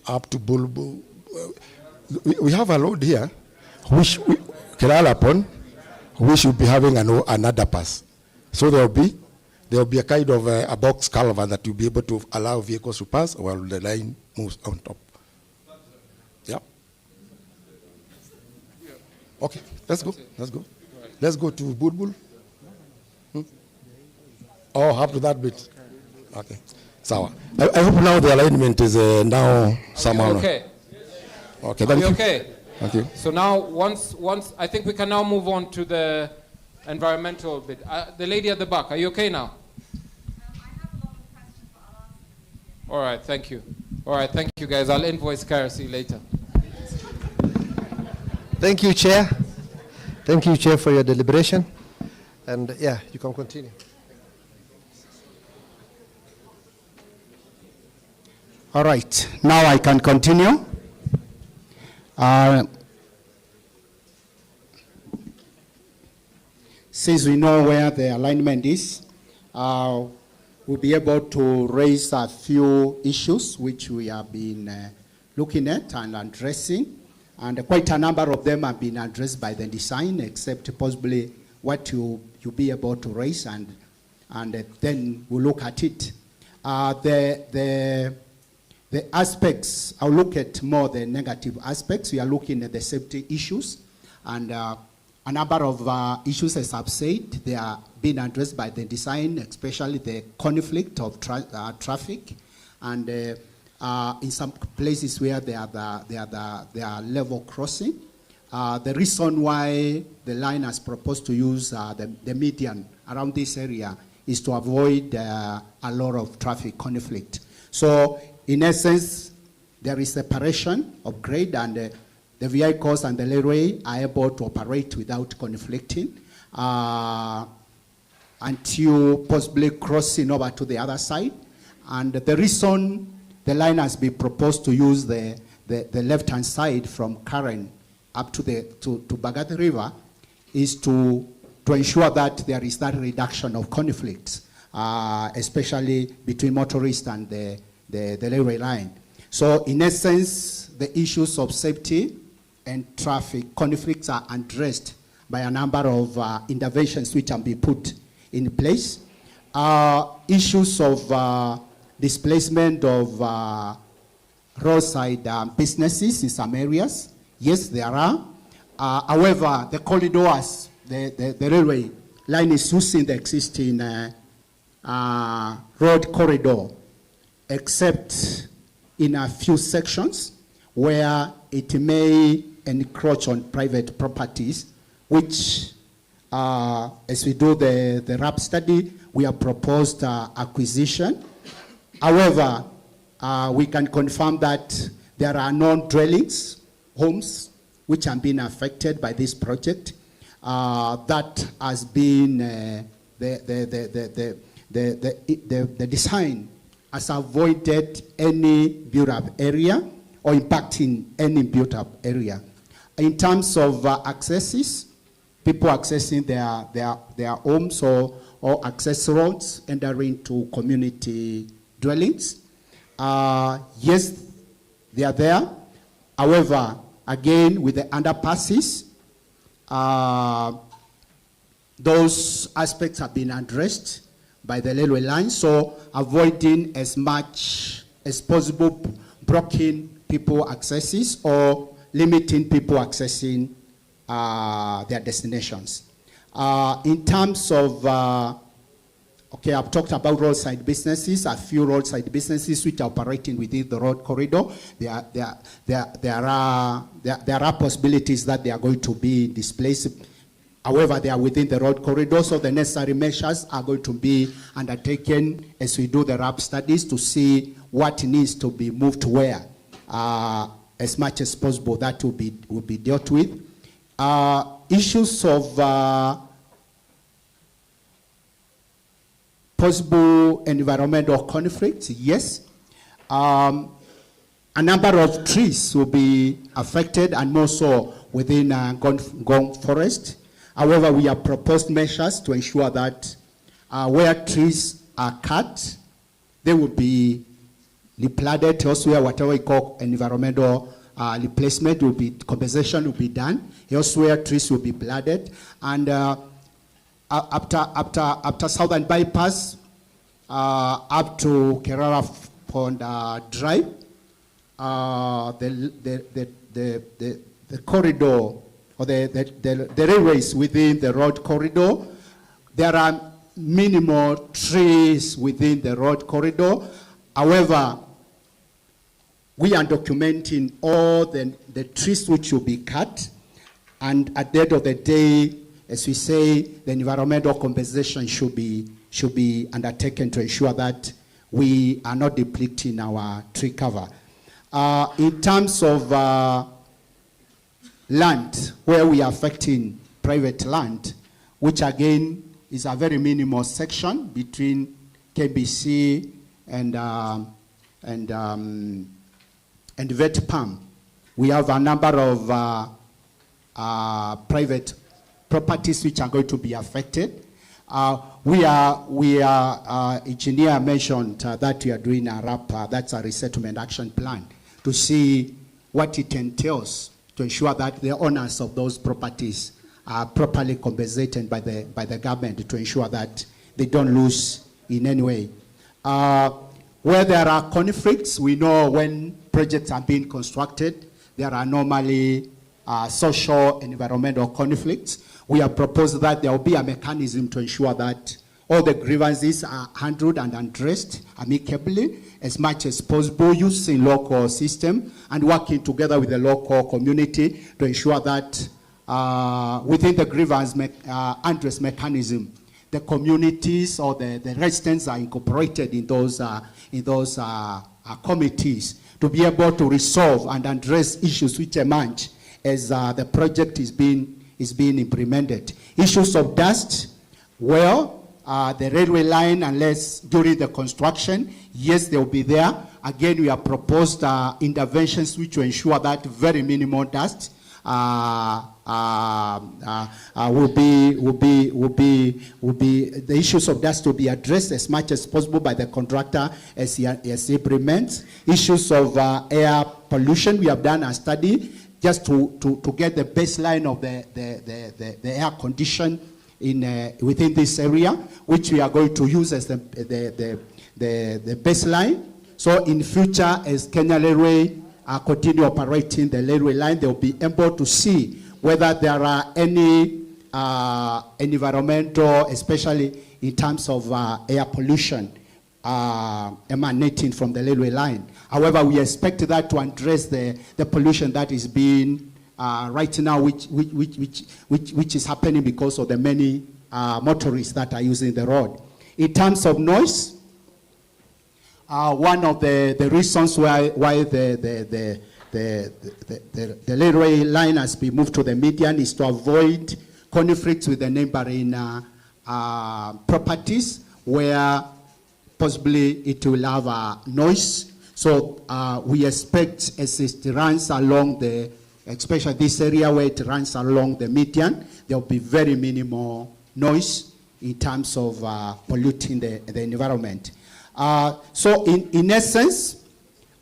up to Bulbu. We have a road here, which Kilalapon, we should be having another pass. So there will be a kind of a box culvert that will be able to allow vehicles to pass while the line moves on top. Yeah. Okay, let's go. Let's go to Bulbul. Oh, up to that bit. Okay. So I hope now the alignment is now somehow.
Okay.
Okay.
Are you okay?
Thank you.
So now, once I think we can now move on to the environmental bit. The lady at the back, are you okay now?
I have a lot of questions, but I'll ask them.
All right, thank you. All right, thank you, guys. I'll invoice Karasi later.
Thank you, Chair. Thank you, Chair, for your deliberation. And yeah, you can continue.
All right, now I can continue. Since we know where the alignment is, we'll be able to raise a few issues which we have been looking at and addressing. And quite a number of them have been addressed by the design, except possibly what you'll be able to raise, and then we'll look at it. The aspects, I'll look at more the negative aspects. We are looking at the safety issues, and a number of issues, as I've said, they are being addressed by the design, especially the conflict of traffic, and in some places where they are level crossing. The reason why the line has proposed to use the median around this area is to avoid a lot of traffic conflict. So, in essence, there is separation of grade, and the vehicles and the railway are able to operate without conflicting until possibly crossing over to the other side. And the reason the line has been proposed to use the left-hand side from Karen up to Bagathi River is to ensure that there is that reduction of conflicts, especially between motorists and the railway line. So in essence, the issues of safety and traffic conflicts are addressed by a number of interventions which can be put in place. Issues of displacement of roadside businesses in some areas. Yes, there are. However, the corridors, the railway line is using the existing road corridor, except in a few sections where it may encroach on private properties, which, as we do the RAP study, we have proposed acquisition. However, we can confirm that there are non-dwellings, homes, which have been affected by this project. That has been, the design has avoided any built-up area or impacting any built-up area. In terms of accesses, people accessing their homes or access roads entering to community dwellings, yes, they are there. However, again, with the underpasses, those aspects have been addressed by the railway line, so avoiding as much as possible blocking people accesses or limiting people accessing their destinations. In terms of, okay, I've talked about roadside businesses, a few roadside businesses which are operating within the road corridor. There are possibilities that they are going to be displaced. However, they are within the road corridor, so the necessary measures are going to be undertaken as we do the RAP studies to see what needs to be moved where. As much as possible, that will be dealt with. Issues of possible environmental conflicts, yes. A number of trees will be affected, and more so within Ngong forest. However, we have proposed measures to ensure that where trees are cut, they will be replanted elsewhere, whatever we call environmental replacement will be, compensation will be done. Elsewhere, trees will be planted. And after Southern Bypass, up to Kerala Pond Drive, the corridor, or the railways within the road corridor, there are minimal trees within the road corridor. However, we are documenting all the trees which will be cut, and at the end of the day, as we say, the environmental compensation should be undertaken to ensure that we are not depleting our tree cover. In terms of land, where we are affecting private land, which again is a very minimal section between KBC and Vet Palm. We have a number of private properties which are going to be affected. Engineer mentioned that we are doing a RAP, that's a resettlement action plan, to see what it entails to ensure that the owners of those properties are properly compensated by the government, to ensure that they don't lose in any way. Where there are conflicts, we know when projects are being constructed, there are normally social and environmental conflicts. We have proposed that there will be a mechanism to ensure that all the grievances are handled and addressed amicably as much as possible, using local system and working together with the local community to ensure that within the grievance address mechanism, the communities or the residents are incorporated in those committees to be able to resolve and address issues which emerge as the project is being implemented. Issues of dust, well, the railway line, unless during the construction, yes, they will be there. Again, we have proposed interventions which will ensure that very minimal dust will be the issues of dust will be addressed as much as possible by the contractor as he implements. Issues of air pollution, we have done a study just to get the baseline of the air condition in within this area, which we are going to use as the the baseline. So in future, as Kenya Railway continue operating the railway line, they will be able to see whether there are any environmental, especially in terms of air pollution emanating from the railway line. However, we expect that to address the pollution that is being right now, which is happening because of the many motorists that are using the road. In terms of noise, one of the reasons why the railway line has been moved to the median is to avoid conflicts with the neighboring properties where possibly it will have noise. So we expect as it runs along especially this area where it runs along the median, there will be very minimal noise in terms of polluting the environment. So in essence,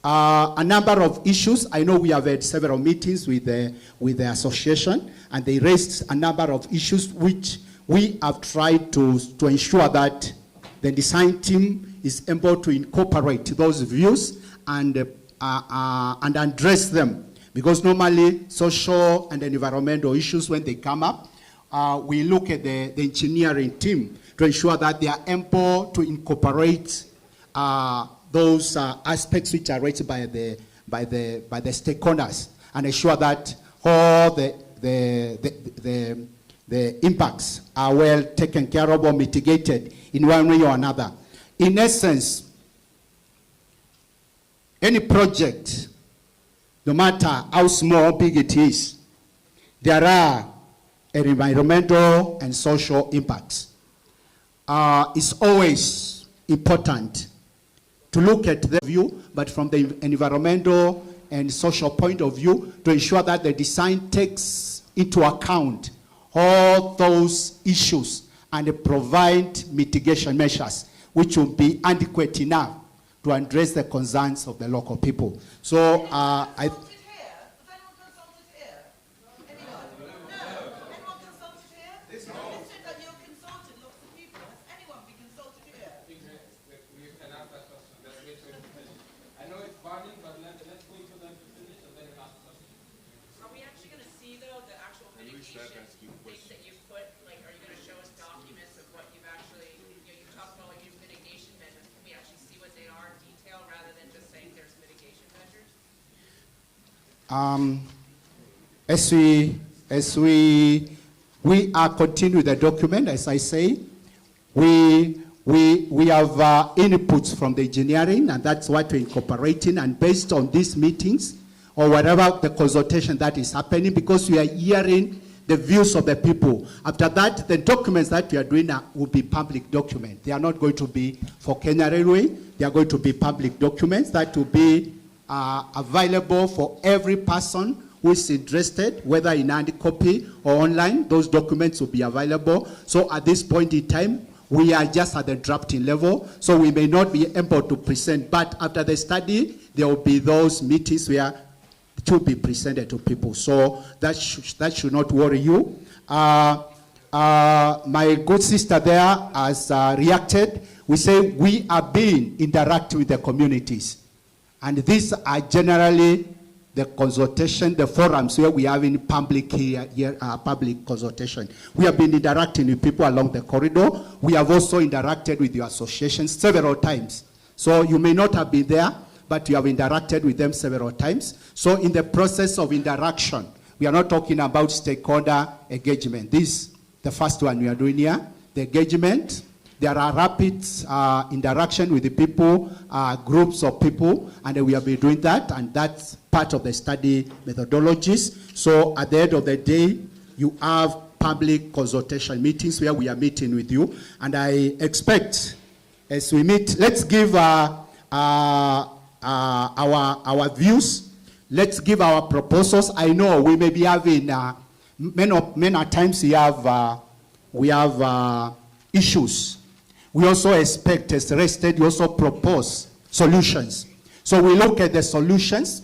a number of issues. I know we have had several meetings with the association, and they raised a number of issues which we have tried to ensure that the design team is able to incorporate those views and address them. Because normally social and environmental issues, when they come up, we look at the engineering team to ensure that they are able to incorporate those aspects which are raised by the stakeholders and ensure that all the impacts are well taken care of or mitigated in one way or another. In essence, any project, no matter how small or big it is, there are environmental and social impacts. It's always important to look at the view, but from the environmental and social point of view, to ensure that the design takes into account all those issues and provide mitigation measures which will be adequate enough to address the concerns of the local people. So as we are continuing the document, as I say, we have inputs from the engineering, and that's what we're incorporating, and based on these meetings or whatever the consultation that is happening, because we are hearing the views of the people. After that, the documents that we are doing will be public documents. They are not going to be for Kenya Railway. They are going to be public documents that will be available for every person who is interested, whether in hard copy or online. Those documents will be available. So at this point in time, we are just at the drafting level, so we may not be able to present, but after the study, there will be those meetings where it will be presented to people. So that should not worry you. My good sister there has reacted. We say we are being interacting with the communities. And these are generally the consultation, the forums where we have in public public consultation. We have been interacting with people along the corridor. We have also interacted with your association several times. So you may not have been there, but you have interacted with them several times. So in the process of interaction, we are not talking about stakeholder engagement. This, the first one we are doing here, the engagement. There are rapid interaction with the people, groups of people, and we have been doing that, and that's part of the study methodologies. So at the end of the day, you have public consultation meetings where we are meeting with you, and I expect as we meet, let's give our views, let's give our proposals. I know we may be having, many times we have issues. We also expect, as rested, you also propose solutions. So we look at the solutions.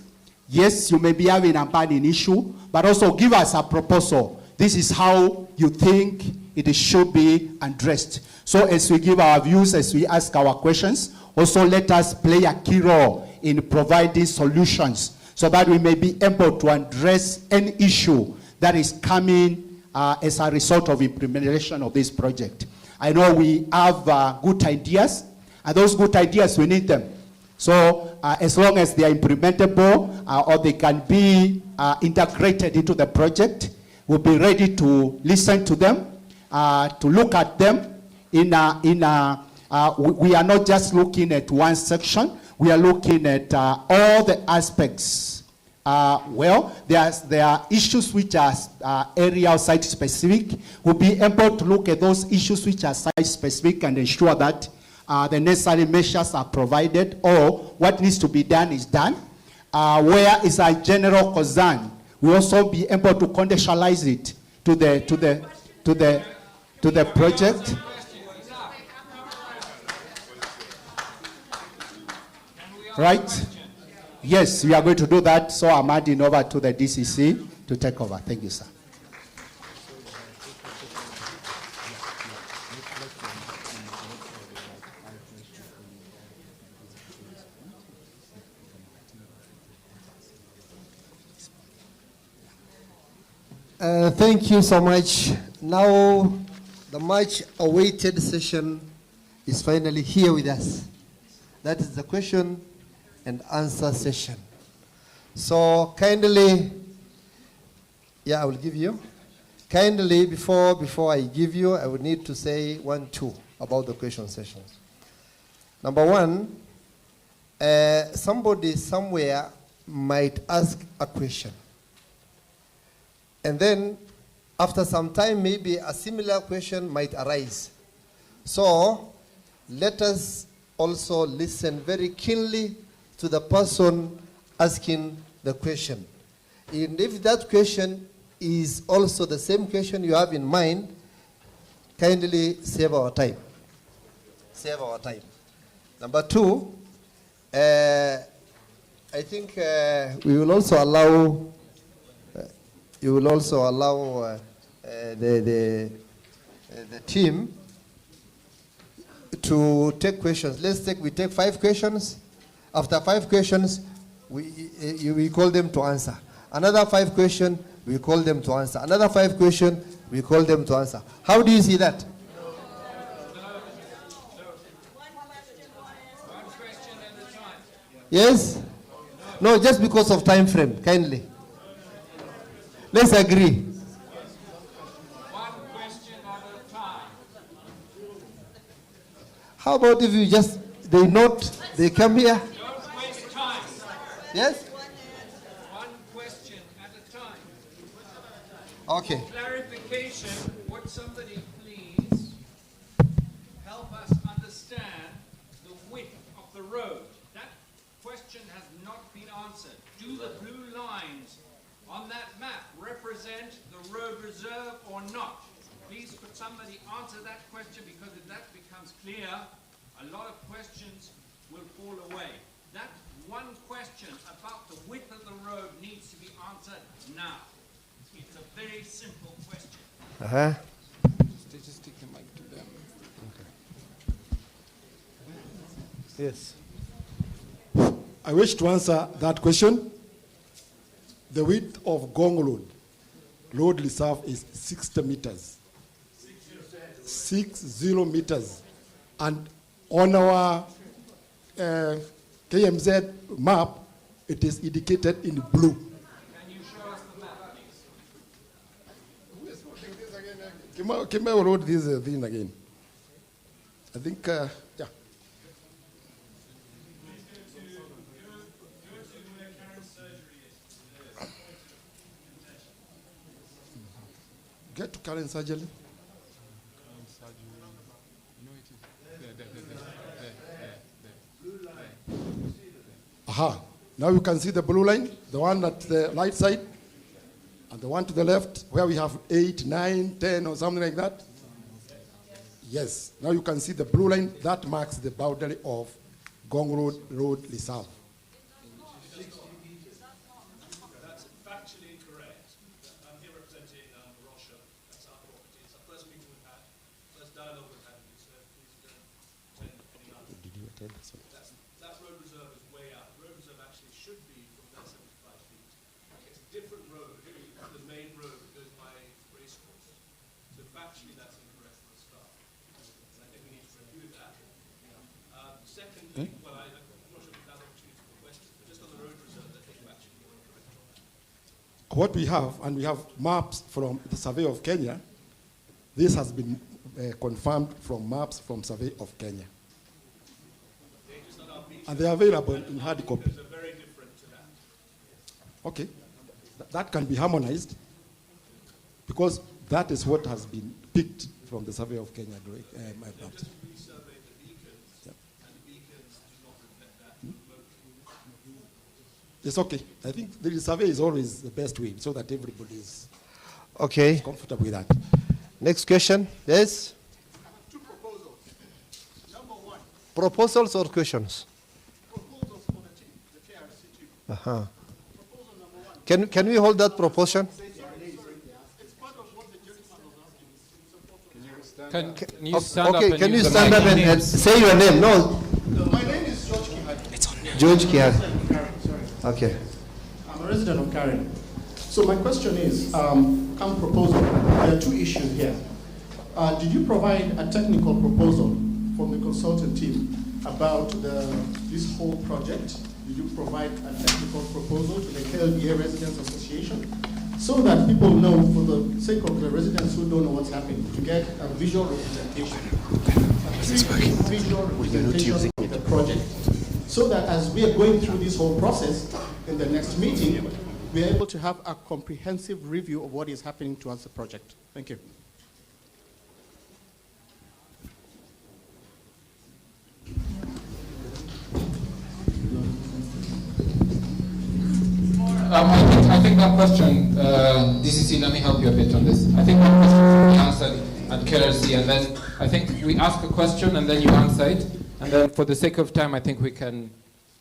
Yes, you may be having a burning issue, but also give us a proposal. This is how you think it should be addressed. So as we give our views, as we ask our questions, also let us play a key role in providing solutions so that we may be able to address any issue that is coming as a result of implementation of this project. I know we have good ideas, and those good ideas, we need them. So as long as they are implementable or they can be integrated into the project, we'll be ready to listen to them, to look at them. We are not just looking at one section, we are looking at all the aspects. Well, there are issues which are area or site specific. We'll be able to look at those issues which are site specific and ensure that the necessary measures are provided, or what needs to be done is done. Where is a general concern, we also be able to contextualize it to the project. Right? Yes, we are going to do that. So I'm handing over to the DCC to take over. Thank you, sir.
Thank you so much. Now, the much awaited session is finally here with us. That is the question and answer session. So kindly, I will give you. Kindly, before I give you, I would need to say 1, 2 about the question sessions. Number 1, somebody somewhere might ask a question. And then, after some time, maybe a similar question might arise. So, let us also listen very keenly to the person asking the question. And if that question is also the same question you have in mind, kindly save our time. Save our time. Number 2, I think we will also allow you will also allow the team to take questions. We take 5 questions. After 5 questions, we call them to answer. Another 5 questions, we call them to answer. Another 5 questions, we call them to answer. How do you see that? Yes? No, just because of time frame, kindly. Let's agree.
1 question at a time.
How about if you just, they come here?
Don't waste time.
Yes?
1 question at a time.
Okay.
For clarification, would somebody please help us understand the width of the road? That question has not been answered. Do the blue lines on that map represent the road reserve or not? Please could somebody answer that question, because if that becomes clear, a lot of questions will fall away. That 1 question about the width of the road needs to be answered now. It's a very simple question.
Just take the mic to them.
Okay. Yes. I wish to answer that question. The width of Ngong Road reserve is 60 meters. 60 meters. And on our KMZ map, it is indicated in blue.
Can you show us the map, please?
Kimba wrote this thing again. I think, yeah. Get to current surgery. Aha. Now you can see the blue line, the one at the right side, and the one to the left, where we have 8, 9, 10, or something like that. Yes. Now you can see the blue line. That marks the boundary of Ngong Road Reserve.
That's factually incorrect. I'm here representing Russia. That's our property. It's the first meeting we've had, first dialogue we've had with you, so please don't pretend any other. That road reserve is way out. Road reserve actually should be from that 75 feet. It's a different road, the main road that goes by racecourse. So factually that's incorrect for a start. So I think we need to review that. Secondly, well, I'm not sure if we've had opportunity for questions, but just on the road reserve, I think actually you're incorrect on that.
What we have, and we have maps from the Survey of Kenya. This has been confirmed from maps from Survey of Kenya. And they are available in hard copy.
They're very different to that.
Okay, that can be harmonized because that is what has been picked from the Survey of Kenya. Maps. It's okay. I think the survey is always the best way so that everybody is comfortable with that.
Next question. Yes?
Two proposals. Number one.
Proposals or questions?
Proposals for the team, the KRC team.
Uh-huh.
Proposal number one.
Can we hold that proportion?
It's part of what the gentleman was asking.
Can you stand up
okay,
and
can you
use the
stand
mic?
up and say your name? No.
My name is George Kihari. It's on there.
George Kihari.
Sorry.
Okay.
I'm a resident of Karen. So my question is, come proposal, there are two issues here. Did you provide a technical proposal from the consultant team about this whole project? Did you provide a technical proposal to the KLDA Residents Association so that people know, for the sake of the residents who don't know what's happening, to get a visual representation, visual representation of the project, so that as we are going through this whole process in the next meeting, we are able to have a comprehensive review of what is happening towards the project. Thank you.
I think that question, DCC, let me help you a bit on this. I think that question will be answered at KRC, and then I think we ask a question and then you answer it, and then for the sake of time, I think we can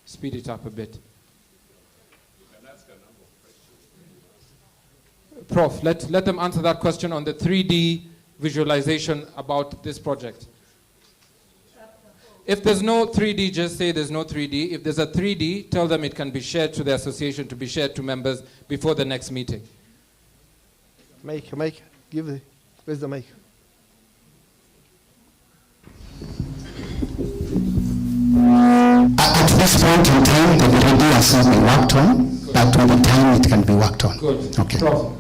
speed it up a bit. Prof, let them answer that question on the 3D visualization about this project. If there's no 3D, just say there's no 3D. If there's a 3D, tell them it can be shared to the association, to be shared to members before the next meeting.
Mic, give the, where's the mic?
At this point in time, the 3D has not been worked on, but with the time it can be worked on.
Good.
Okay.
Prof.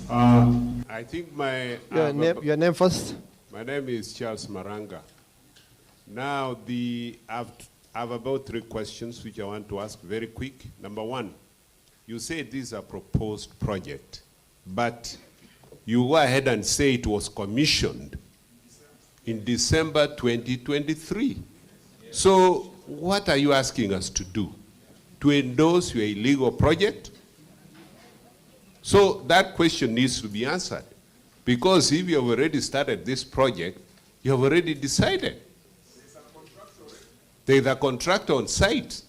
I think my...
Your name first?
My name is Charles Maranga. Now, I have about 3 questions which I want to ask very quick. Number one, you say this is a proposed project, but you go ahead and say it was commissioned in December 2023. So what are you asking us to do? To endorse your illegal project? So that question needs to be answered. Because if you have already started this project, you have already decided. There is a contractor on site.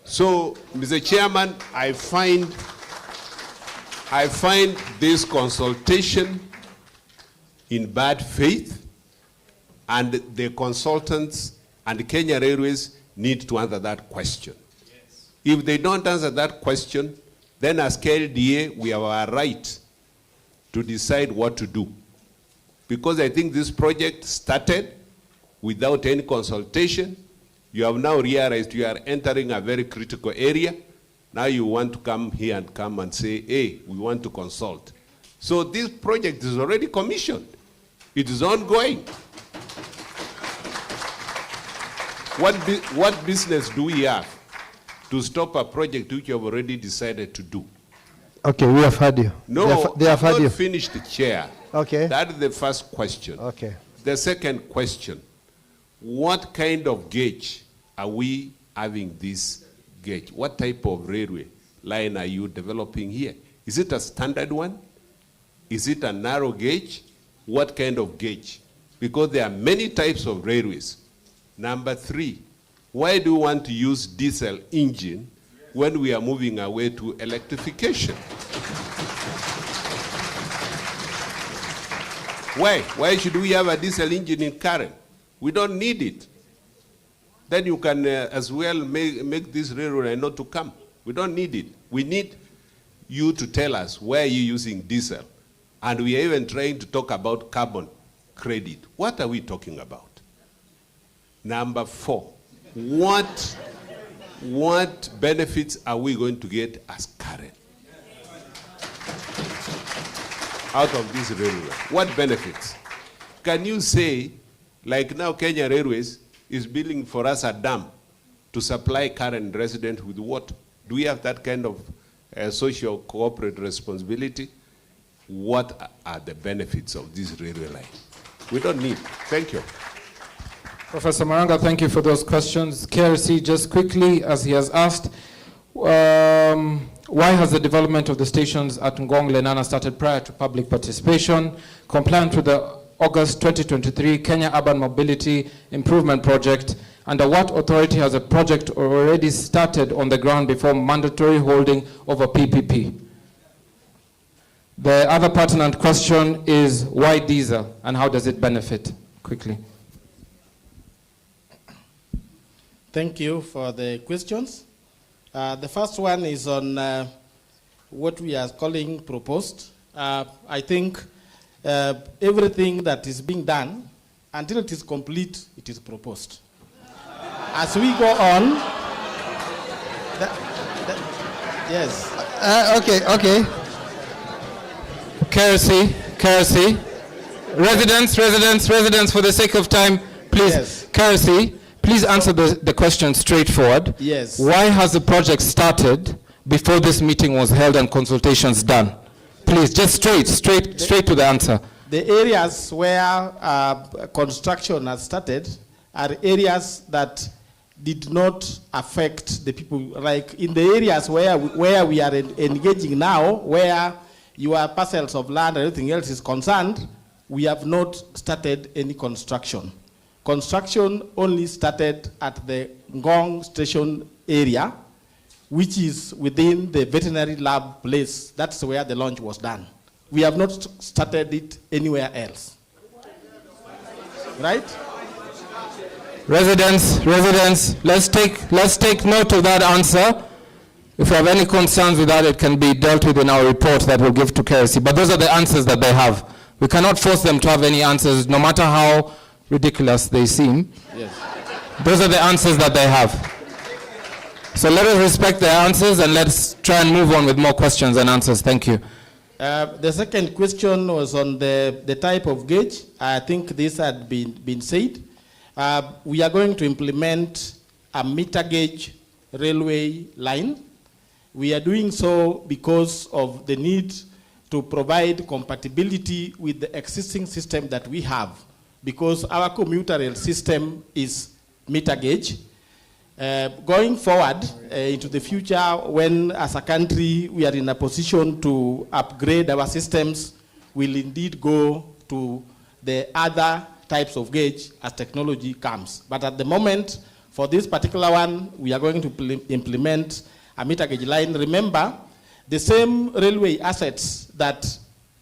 So, Mr. Chairman, I find this consultation in bad faith, and the consultants and Kenya Railways need to answer that question. Yes. If they don't answer that question, then as KLDA, we have our right to decide what to do. Because I think this project started without any consultation. You have now realized you are entering a very critical area. Now you want to come here and say, hey, we want to consult. So this project is already commissioned. It is ongoing. What business do we have to stop a project which you have already decided to do?
Okay, we have heard you.
No,
they have heard you.
Finished, Chair.
Okay.
That is the first question.
Okay.
The second question, what kind of gauge are we having this gauge? What type of railway line are you developing here? Is it a standard one? Is it a narrow gauge? What kind of gauge? Because there are many types of railways. Number 3, why do you want to use diesel engine when we are moving away to electrification? Why? Why should we have a diesel engine in Karen We don't need it. Then you can as well make this railroad line not to come. We don't need it. We need you to tell us where you're using diesel. And we are even trying to talk about carbon credit. What are we talking about? Number 4, what benefits are we going to get as Karen out of this railway? What benefits? Can you say, like now Kenya Railways is building for us a dam to supply Karen residents with water? Do we have that kind of social corporate responsibility? What are the benefits of this railway line? We don't need. Thank you.
Professor Maranga, thank you for those questions. KRC, just quickly, as he has asked, why has the development of the stations at Ngong, Lenana started prior to public participation, compliant with the August 2023 Kenya Urban Mobility Improvement Project? Under what authority has a project already started on the ground before mandatory holding of a PPP? The other pertinent question is why diesel and how does it benefit? Quickly.
Thank you for the questions. The first one is on what we are calling proposed. I think everything that is being done, until it is complete, it is proposed. As we go on, yes.
Okay.
KRC. Residents, for the sake of time, please.
Yes.
KRC, please answer the question straightforward.
Yes.
Why has the project started before this meeting was held and consultations done? Please, just straight to the answer.
The areas where construction has started are areas that did not affect the people. Like in the areas where we are engaging now, where your parcels of land and everything else is concerned, we have not started any construction. Construction only started at the Ngong station area, which is within the veterinary lab place. That's where the launch was done. We have not started it anywhere else. Right?
Residents, let's take note of that answer. If you have any concerns with that, it can be dealt with in our report that we'll give to KRC. But those are the answers that they have. We cannot force them to have any answers, no matter how ridiculous they seem.
Yes.
Those are the answers that they have. So let us respect their answers and let's try and move on with more questions and answers. Thank you.
The second question was on the type of gauge. I think this had been said. We are going to implement a meter gauge railway line. We are doing so because of the need to provide compatibility with the existing system that we have, because our commuter rail system is meter gauge. Going forward into the future, when as a country we are in a position to upgrade our systems, we'll indeed go to the other types of gauge as technology comes. But at the moment, for this particular one, we are going to implement a meter gauge line. Remember, the same railway assets that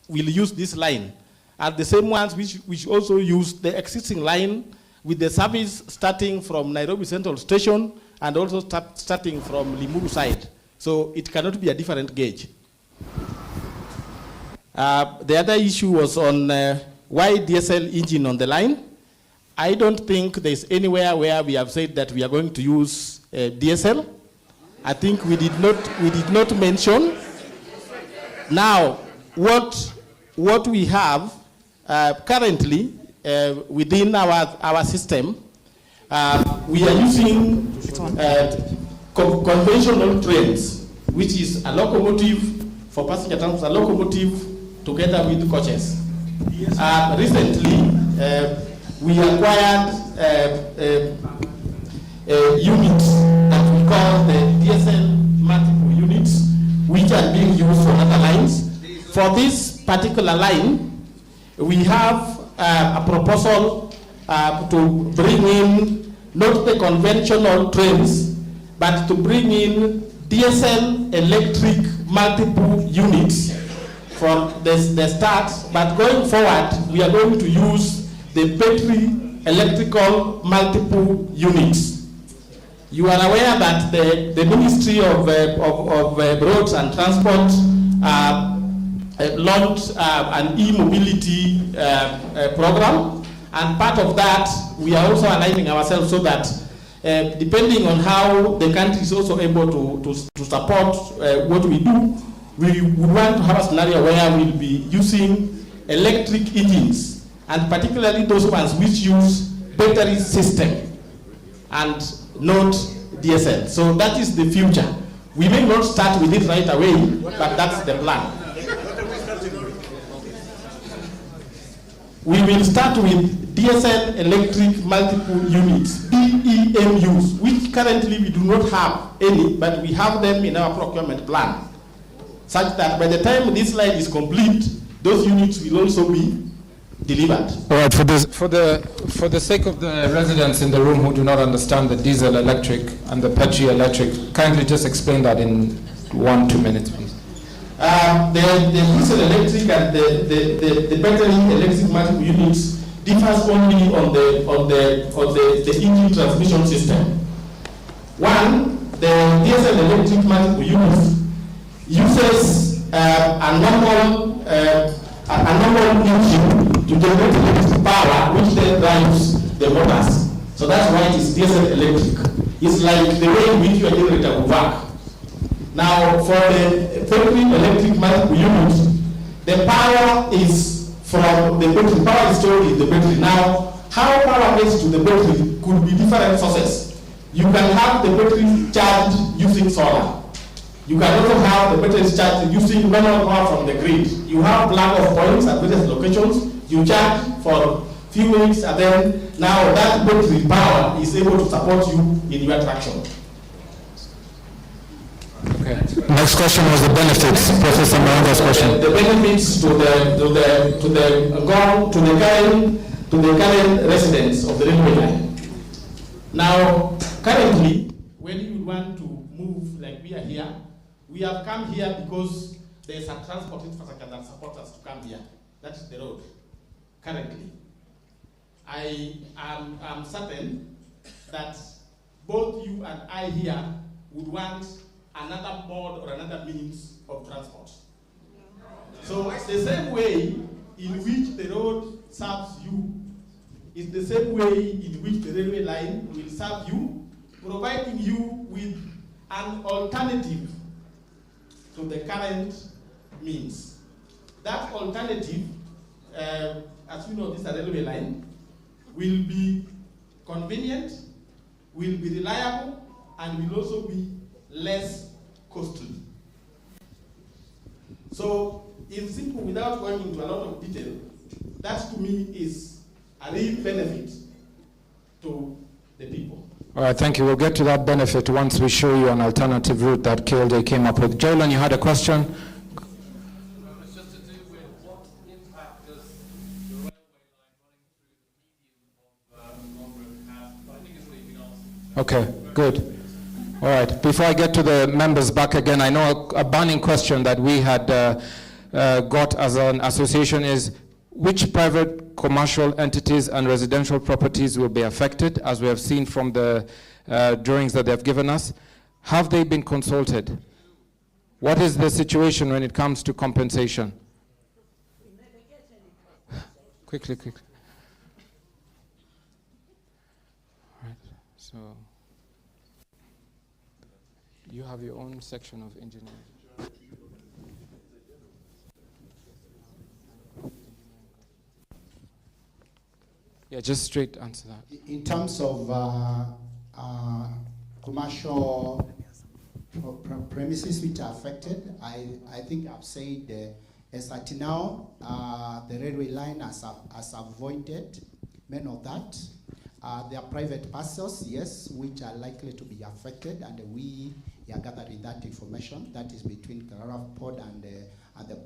will use this line are the same ones which also use the existing line, with the service starting from Nairobi Central Station and also starting from Limuru side. So it cannot be a different gauge. The other issue was on why diesel engine on the line. I don't think there's anywhere where we have said that we are going to use diesel. I think we did not mention. Now, what we have currently within our system, we are using conventional trains, which is a locomotive for passenger transport, a locomotive together with coaches. Recently, we acquired units that we call the diesel multiple units, which are being used for other lines. For this particular line, we have a proposal to bring in not the conventional trains, but to bring in diesel electric multiple units for the start. But going forward, we are going to use the battery electrical multiple units. You are aware that the Ministry of Roads and Transport launched an e-mobility program, and part of that, we are also aligning ourselves so that depending on how the country is also able to support what we do, we want to have a scenario where we'll be using electric engines, and particularly those ones which use battery system and not DSL. So that is the future. We may not start with it right away, but that's the plan. We will start with DSL electric multiple units, BEMUs, which currently we do not have any, but we have them in our procurement plan, such that by the time this line is complete, those units will also be delivered.
All right, for the sake of the residents in the room who do not understand the diesel electric and the petri electric, kindly just explain that in 1-2 minutes, please.
The diesel electric and the battery electric multiple units differs only on the engine transmission system. One, the diesel electric multiple unit uses a normal engine to generate electric power, which then drives the motors. So that's why it is diesel electric. It's like the way in which your generator will work. Now, for the battery electric multiple unit, the power is from the battery. Power is stored in the battery. Now, how power gets to the battery could be different sources. You can have the battery charged using solar. You can also have the batteries charged using manual power from the grid. You have plug-off points at various locations. You charge for a few minutes, and then now that battery power is able to support you in your traction.
Okay.
Next question was the benefits. Professor Maranga's question.
The benefits to the Ngong, to the current residents of the railway line. Now, currently, when you want to move like we are here, we have come here because there is a transport infrastructure that supports us to come here. That is the road. Currently, I am certain that both you and I here would want another mode or another means of transport. So the same way in which the road serves you is the same way in which the railway line will serve you, providing you with an alternative to the current means. That alternative, as you know, this is a railway line, will be convenient, will be reliable, and will also be less costly. So, in simple, without going into a lot of detail, that to me is a real benefit to the people.
All right, thank you. We'll get to that benefit once we show you an alternative route that KLJ came up with. Jalen, you had a question?
It's just to do with what impact does the railway line running through the medium of Ngong have? But I think it's already been answered.
Okay, good. All right, before I get to the members back again, I know a burning question that we had got as an association is, which private commercial entities and residential properties will be affected, as we have seen from the drawings that they have given us? Have they been consulted? What is the situation when it comes to compensation? Quickly. All right, so you have your own section of engineering. Yeah, just straight answer that.
In terms of commercial premises which are affected, I think I've said as at now, the railway line has avoided many of that. There are private parcels, yes, which are likely to be affected, and we are gathering that information. That is between Karara Port and the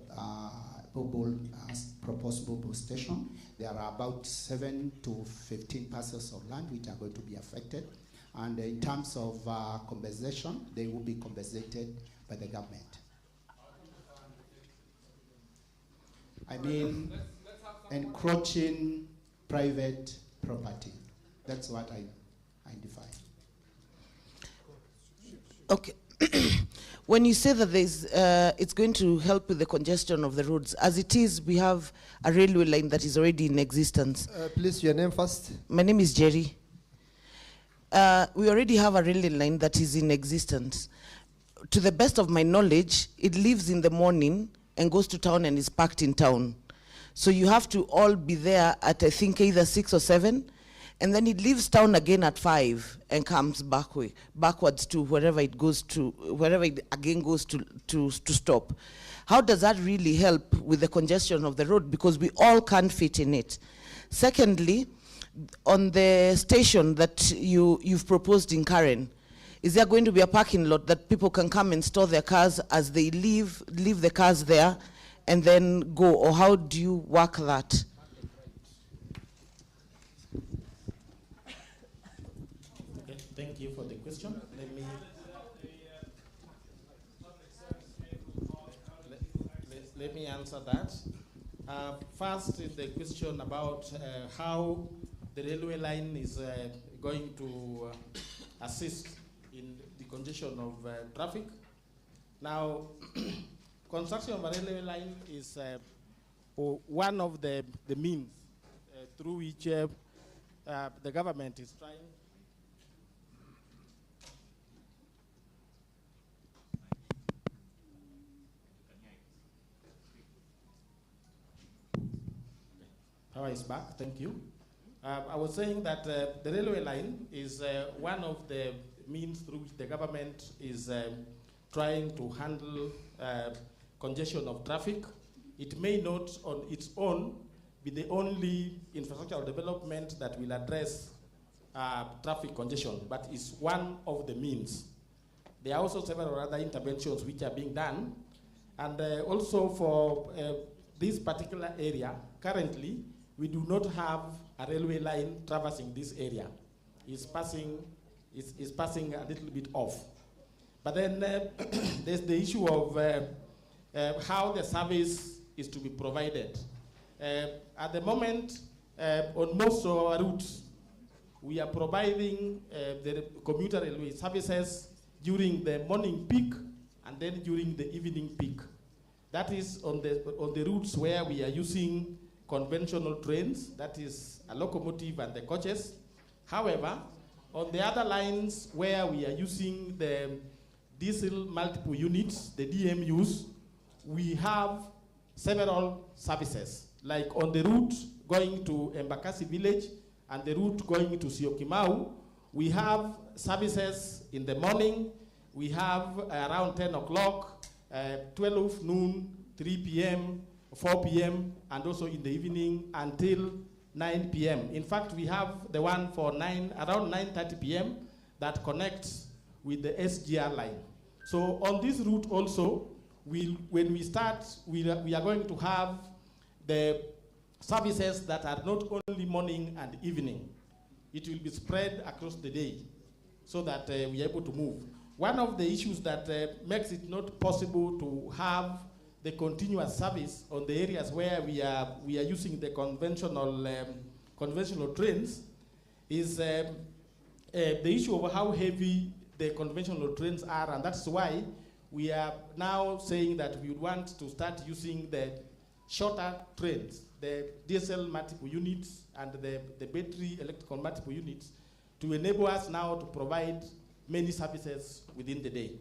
proposed Bobo station. There are about 7 to 15 parcels of land which are going to be affected. And in terms of compensation, they will be compensated by the government. I mean, encroaching private property. That's what I define.
Okay. When you say that it's going to help with the congestion of the roads, as it is, we have a railway line that is already in existence.
Please, your name first.
My name is Jerry. We already have a railway line that is in existence. To the best of my knowledge, it leaves in the morning and goes to town and is parked in town. So you have to all be there at, I think, either 6 or 7, and then it leaves town again at 5 and comes backwards to wherever it goes to, wherever it again goes to stop. How does that really help with the congestion of the road? Because we all can't fit in it. Secondly, on the station that you've proposed in Karen, is there going to be a parking lot that people can come and store their cars as they leave the cars there and then go, or how do you work that?
Okay, thank you for the question. Let me answer that. First, the question about how the railway line is going to assist in the congestion of traffic. Now, construction of a railway line is one of the means through which the government is trying. Power is back, thank you. I was saying that the railway line is one of the means through which the government is trying to handle congestion of traffic. It may not on its own be the only infrastructural development that will address traffic congestion, but it's one of the means. There are also several other interventions which are being done. And also for this particular area, currently, we do not have a railway line traversing this area. It's passing a little bit off. But then there's the issue of how the service is to be provided. At the moment, on most of our routes, we are providing the commuter railway services during the morning peak and then during the evening peak. That is on the routes where we are using conventional trains, that is a locomotive and the coaches. However, on the other lines where we are using the diesel multiple units, the DMUs, we have several services. Like on the route going to Embakasi village and the route going to Syokimau, we have services in the morning. We have around 10 o'clock, 12 noon, 3 p.m., 4 p.m., and also in the evening until 9 p.m. In fact, we have the one for around 9:30 p.m. that connects with the SGR line. So on this route also, when we start, we are going to have the services that are not only morning and evening. It will be spread across the day so that we are able to move. One of the issues that makes it not possible to have the continuous service on the areas where we are using the conventional trains is the issue of how heavy the conventional trains are, and that's why we are now saying that we want to start using the shorter trains, the diesel multiple units and the battery electrical multiple units, to enable us now to provide many services within the day.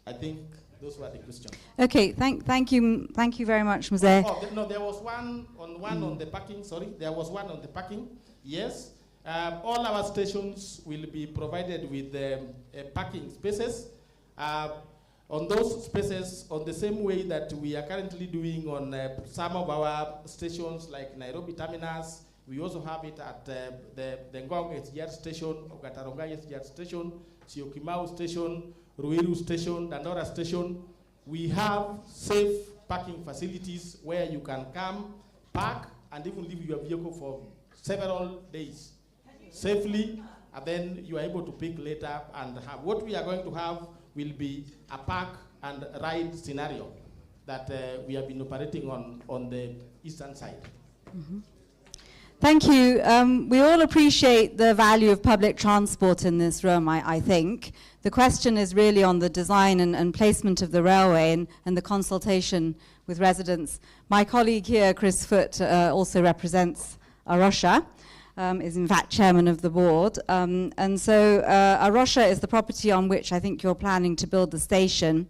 I think those were the questions.
Okay, thank you very much, Mzee.
Oh, no, there was one on the parking. Sorry, there was one on the parking. Yes, all our stations will be provided with parking spaces. On those spaces, on the same way that we are currently doing on some of our stations, like Nairobi Terminus. We also have it at the Ngong SGR station, Ogatarongai SGR station, Syokimau station, Ruiru station, Dandora station. We have safe parking facilities where you can come, park, and even leave your vehicle for several days safely, and then you are able to pick later and have. What we are going to have will be a park and ride scenario that we have been operating on the eastern side.
Mm-hmm. Thank you. We all appreciate the value of public transport in this room, I think. The question is really on the design and placement of the railway and the consultation with residents. My colleague here, Chris Foote, also represents Arusha, is in fact chairman of the board. And so Arusha is the property on which I think you're planning to build the station.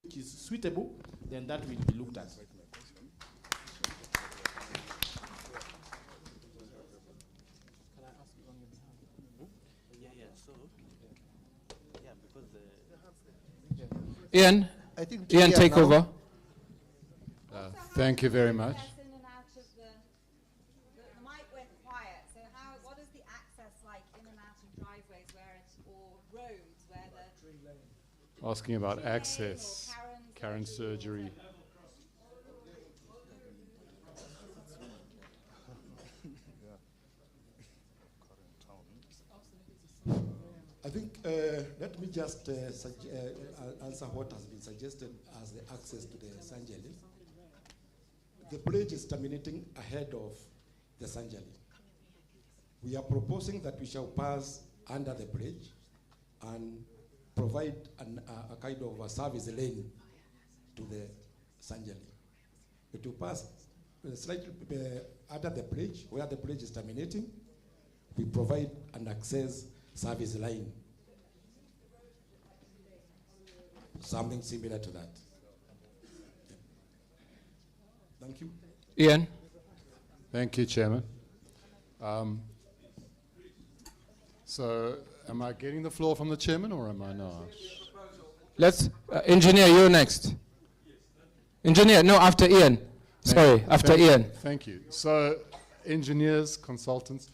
Which is suitable, then that will be looked at.
Ian,
I think
Ian,
Chair
take
now.
over.
Thank you very much.
The mic went quiet. So what is the access like in and out of driveways or roads where the...
Asking about access, Karen surgery.
I think, let me just answer what has been suggested as the access to the Sanjali. The bridge is terminating ahead of the Sanjali. We are proposing that we shall pass under the bridge and provide a kind of a service lane to the Sanjali. It will pass slightly under the bridge, where the bridge is terminating. We provide an access service line. Something similar to that. Thank you.
Ian.
Thank you, Chairman. So, am I getting the floor from the Chairman or am I not?
Let's, engineer, you're next. Engineer, no, after Ian. Sorry, after Ian.
Thank you. So, engineers, consultants,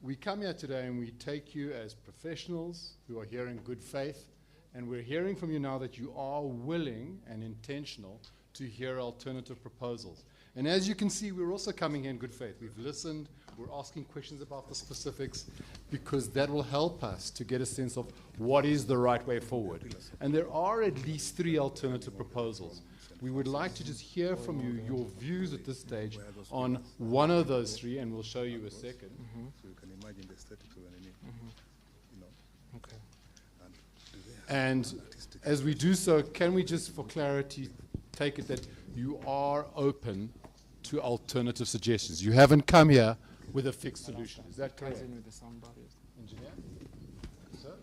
we come here today and we take you as professionals who are here in good faith, and we're hearing from you now that you are willing and intentional to hear alternative proposals. And as you can see, we're also coming here in good faith. We've listened, we're asking questions about the specifics, because that will help us to get a sense of what is the right way forward. And there are at least 3 alternative proposals. We would like to just hear from you your views at this stage on one of those 3, and we'll show you a second.
So you can imagine the statistical
Okay.
And as we do so, can we just, for clarity, take it that you are open to alternative suggestions? You haven't come here with a fixed solution. Is that correct? Engineer? Sir?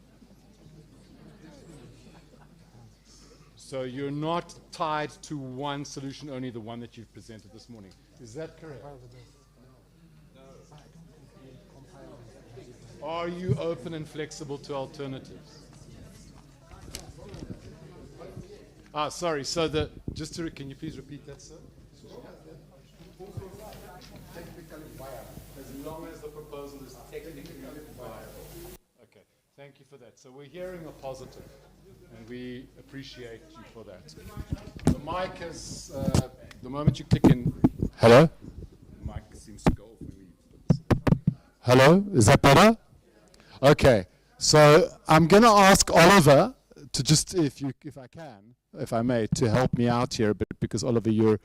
So you're not tied to one solution, only the one that you've presented this morning. Is that correct? Are you open and flexible to alternatives? Sorry, so just to, can you please repeat that, sir? Technically viable, as long as the proposal is technically viable. Okay, thank you for that. So we're hearing a positive, and we appreciate you for that. The mic is, the moment you click in, hello? The mic seems to go off when we put this in. Hello, is that better? Okay, so I'm going to ask Oliver to just, if I may, to help me out here a bit, because Oliver, you're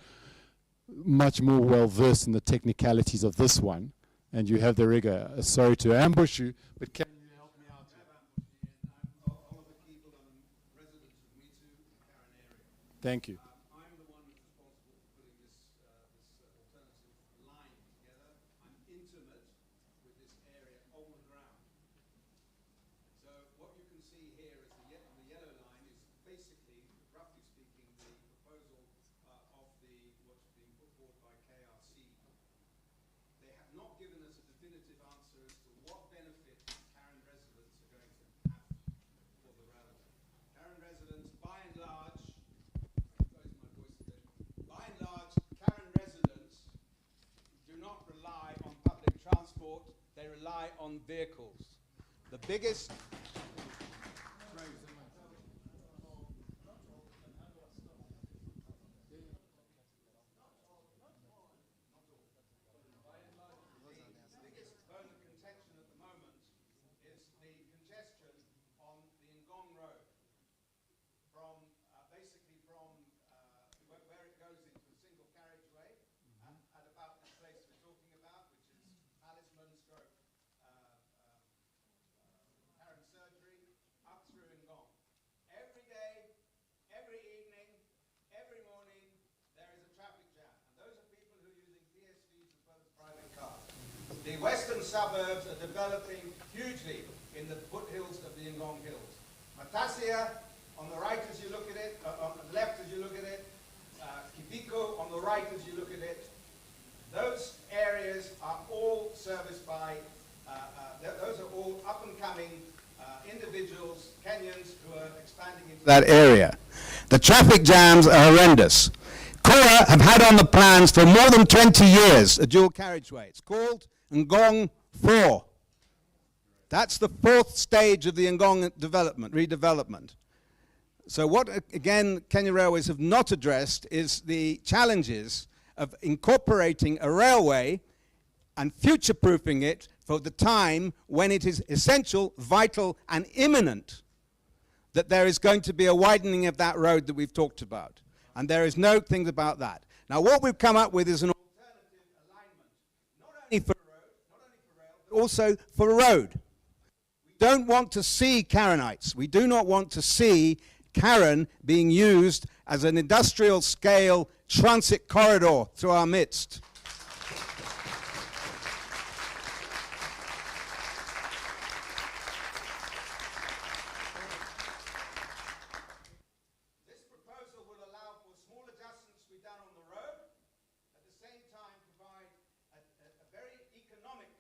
much more well versed in the technicalities of this one, and you have the rigor. Sorry to ambush you, but can you help me out here? Thank you.
I'm the one who's responsible for putting this alternative line together. I'm intimate with this area on the ground. So what you can see here is the yellow line is basically, roughly speaking, the proposal of what's being put forward by KRC. They have not given us a definitive answer as to what benefit Karen residents are going to have for the railway. Karen residents, by and large, Karen residents do not rely on public transport, they rely on vehicles. The biggest bone of contention at the moment is the congestion on the Ngong Road from basically from where it goes into a single carriageway at about the place we're talking about, which is Talisman Stroke, Karen Surgery, up through Ngong. Every day, every evening, every morning, there is a traffic jam. And those are people who are using PSVs as well as private cars. The western suburbs are developing hugely in the foothills of the Ngong Hills. Matasia, on the right as you look at it, on the left as you look at it, Kibiko on the right as you look at it. Those areas are all serviced by, those are all up and coming individuals, Kenyans, who are expanding into that area. The traffic jams are horrendous. Kura have had on the plans for more than 20 years a dual carriageway. It's called Ngong 4. That's the 4th stage of the Ngong redevelopment. So what, again, Kenya Railways have not addressed is the challenges of incorporating a railway and future-proofing it for the time when it is essential, vital, and imminent that there is going to be a widening of that road that we've talked about. And there is no things about that. Now, what we've come up with is an alternative alignment, not only for rail, but also for road. We don't want to see Karenites. We do not want to see Karen being used as an industrial scale transit corridor through our midst. This proposal will allow for small adjustments to be done on the road, at the same time provide a very economical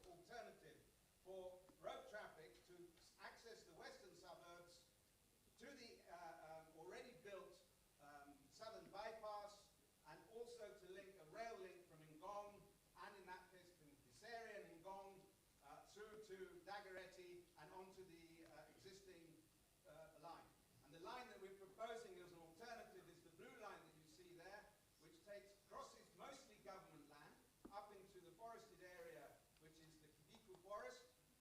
alternative for road traffic to access the western suburbs
to the already built southern bypass, and also to link a rail link from Ngong, and in that case from Kisari and Ngong, through to Dagoretti and onto the existing line. And the line that we're proposing